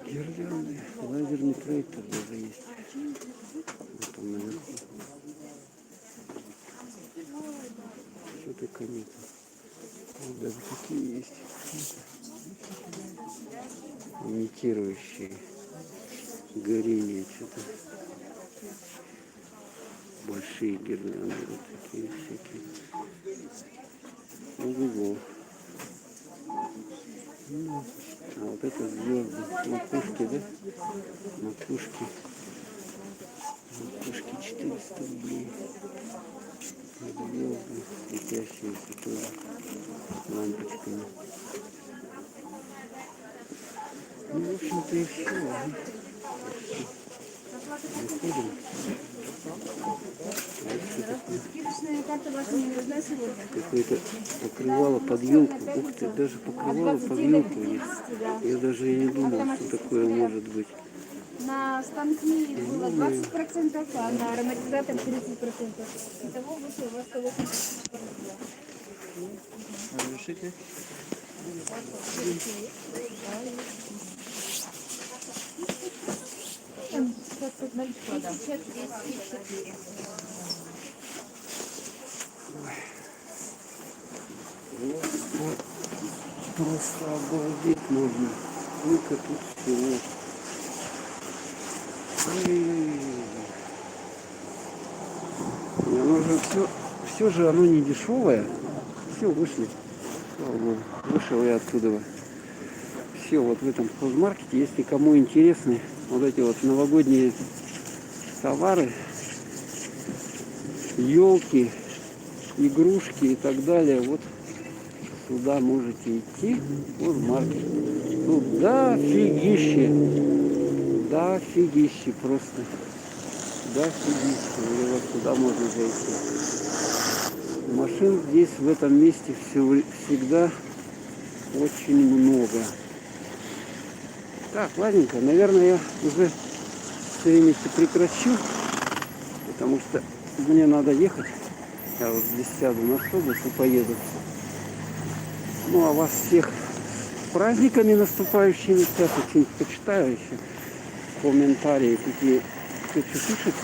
Гирлянды. Лазерный проектор даже есть. Вот он наверху. Что только нет. Вот даже такие есть. Имитирующие горение что-то. Большие гирлянды вот такие всякие. Ого. Ну, а вот это звезды. Макушки, да? Макушки. Макушки 400 рублей. Звезды светящиеся тоже лампочками. Ну, в общем-то и все. Выходим. Какое-то покрывало под елку. Ух ты, даже покрывало под елку есть. Я даже и не думал, что такое может быть. На станке было 20%, а на ароматизатор 30%. Итого вышло у вас 180. Разрешите? Просто обалдеть можно. Сколько тут всего. И оно же все же оно не дешевое. Все, вышли. Слава Богу. Вышел я оттуда. Все, вот в этом хозмаркете, если кому интересны вот эти вот новогодние товары, елки, игрушки и так далее, вот сюда можете идти, хозмаркет. Тут дофигище просто. Дофигище. Или вот сюда можно зайти. Машин здесь в этом месте всегда очень много. Так, ладненько, наверное, я уже все время прекращу, потому что мне надо ехать. Я вот здесь сяду на автобус и поеду. Ну, а вас всех с праздниками наступающими. Сейчас я что-нибудь почитаю еще. Комментарии какие кто что пишет.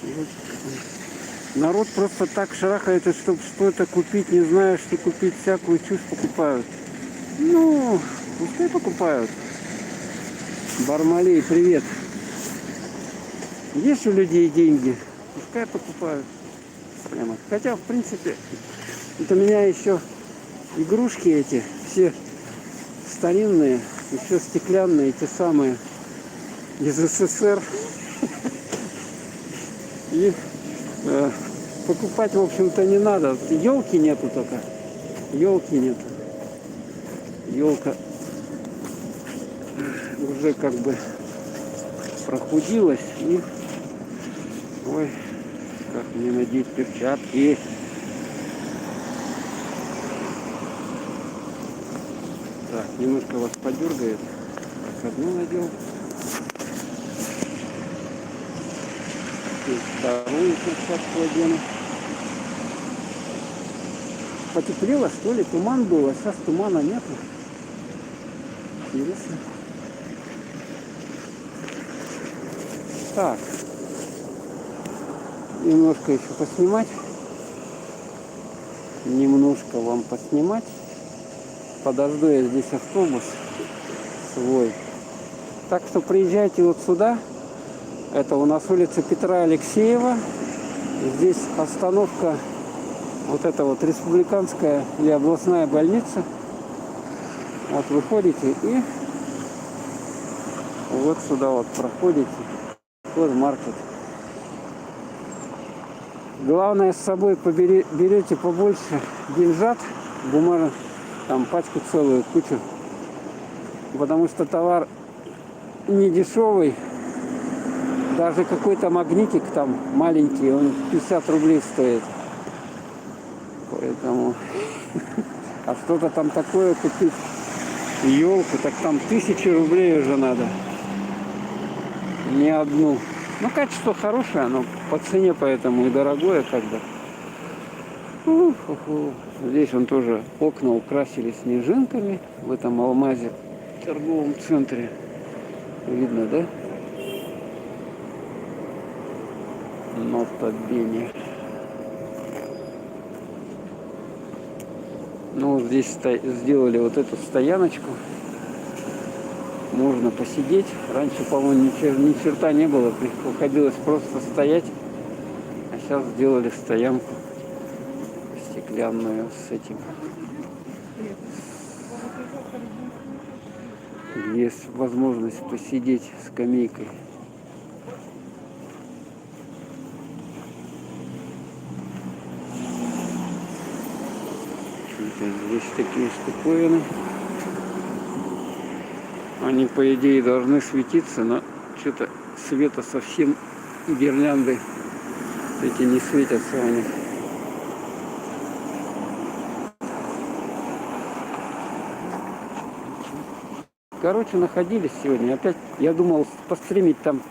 Вот. Народ просто так шарахается, чтобы что-то купить, не зная, что купить, всякую чушь покупают. Ну, пускай покупают. Бармалей, привет. Есть у людей деньги, пускай покупают. Прямо. Хотя, в принципе, вот у меня еще игрушки эти, все старинные, еще стеклянные, те самые из СССР. И покупать, в общем-то, не надо. Елки нету только. Елки нету. Елка уже как бы прохудилась. И... Ой, как мне надеть перчатки. Так, немножко вас подергает. Так, одну надел. И вторую перчатку одену. Потеплело, что ли? Туман был, а сейчас тумана нету. Интересно. Так. Немножко еще поснимать. Немножко вам поснимать. Подожду я здесь автобус свой. Так что приезжайте вот сюда. Это у нас улица Петра Алексеева. Здесь остановка вот эта вот республиканская или областная больница. Вот выходите и вот сюда вот проходите. Хозмаркет. Главное, с собой берете побольше деньжат, бумажек, там пачку целую, кучу. Потому что товар не дешевый. Даже какой-то магнитик там маленький, он 50 рублей стоит. Поэтому... А что-то там такое купить, елку, так там 1000 рублей уже надо. Не одну. Ну, качество хорошее, но по цене поэтому и дорогое когда. Здесь он тоже окна украсили снежинками в этом алмазе в торговом центре. Видно, да? Нота-бене. Ну, здесь сделали вот эту стояночку. Можно посидеть. Раньше, по-моему, ни черта не было. Приходилось просто стоять. А сейчас сделали стоянку стеклянную с этим. Есть возможность посидеть скамейкой. Здесь такие штуковины. Они, по идее, должны светиться, но что-то света совсем, гирлянды эти не светятся они. Короче, находились сегодня. Опять я думал постримить там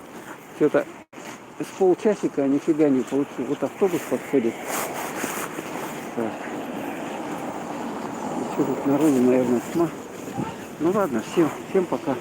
что-то с полчасика, а нифига не получилось. Вот автобус подходит. Так. Еще тут народу, наверное, тьма. Ну ладно, всем пока.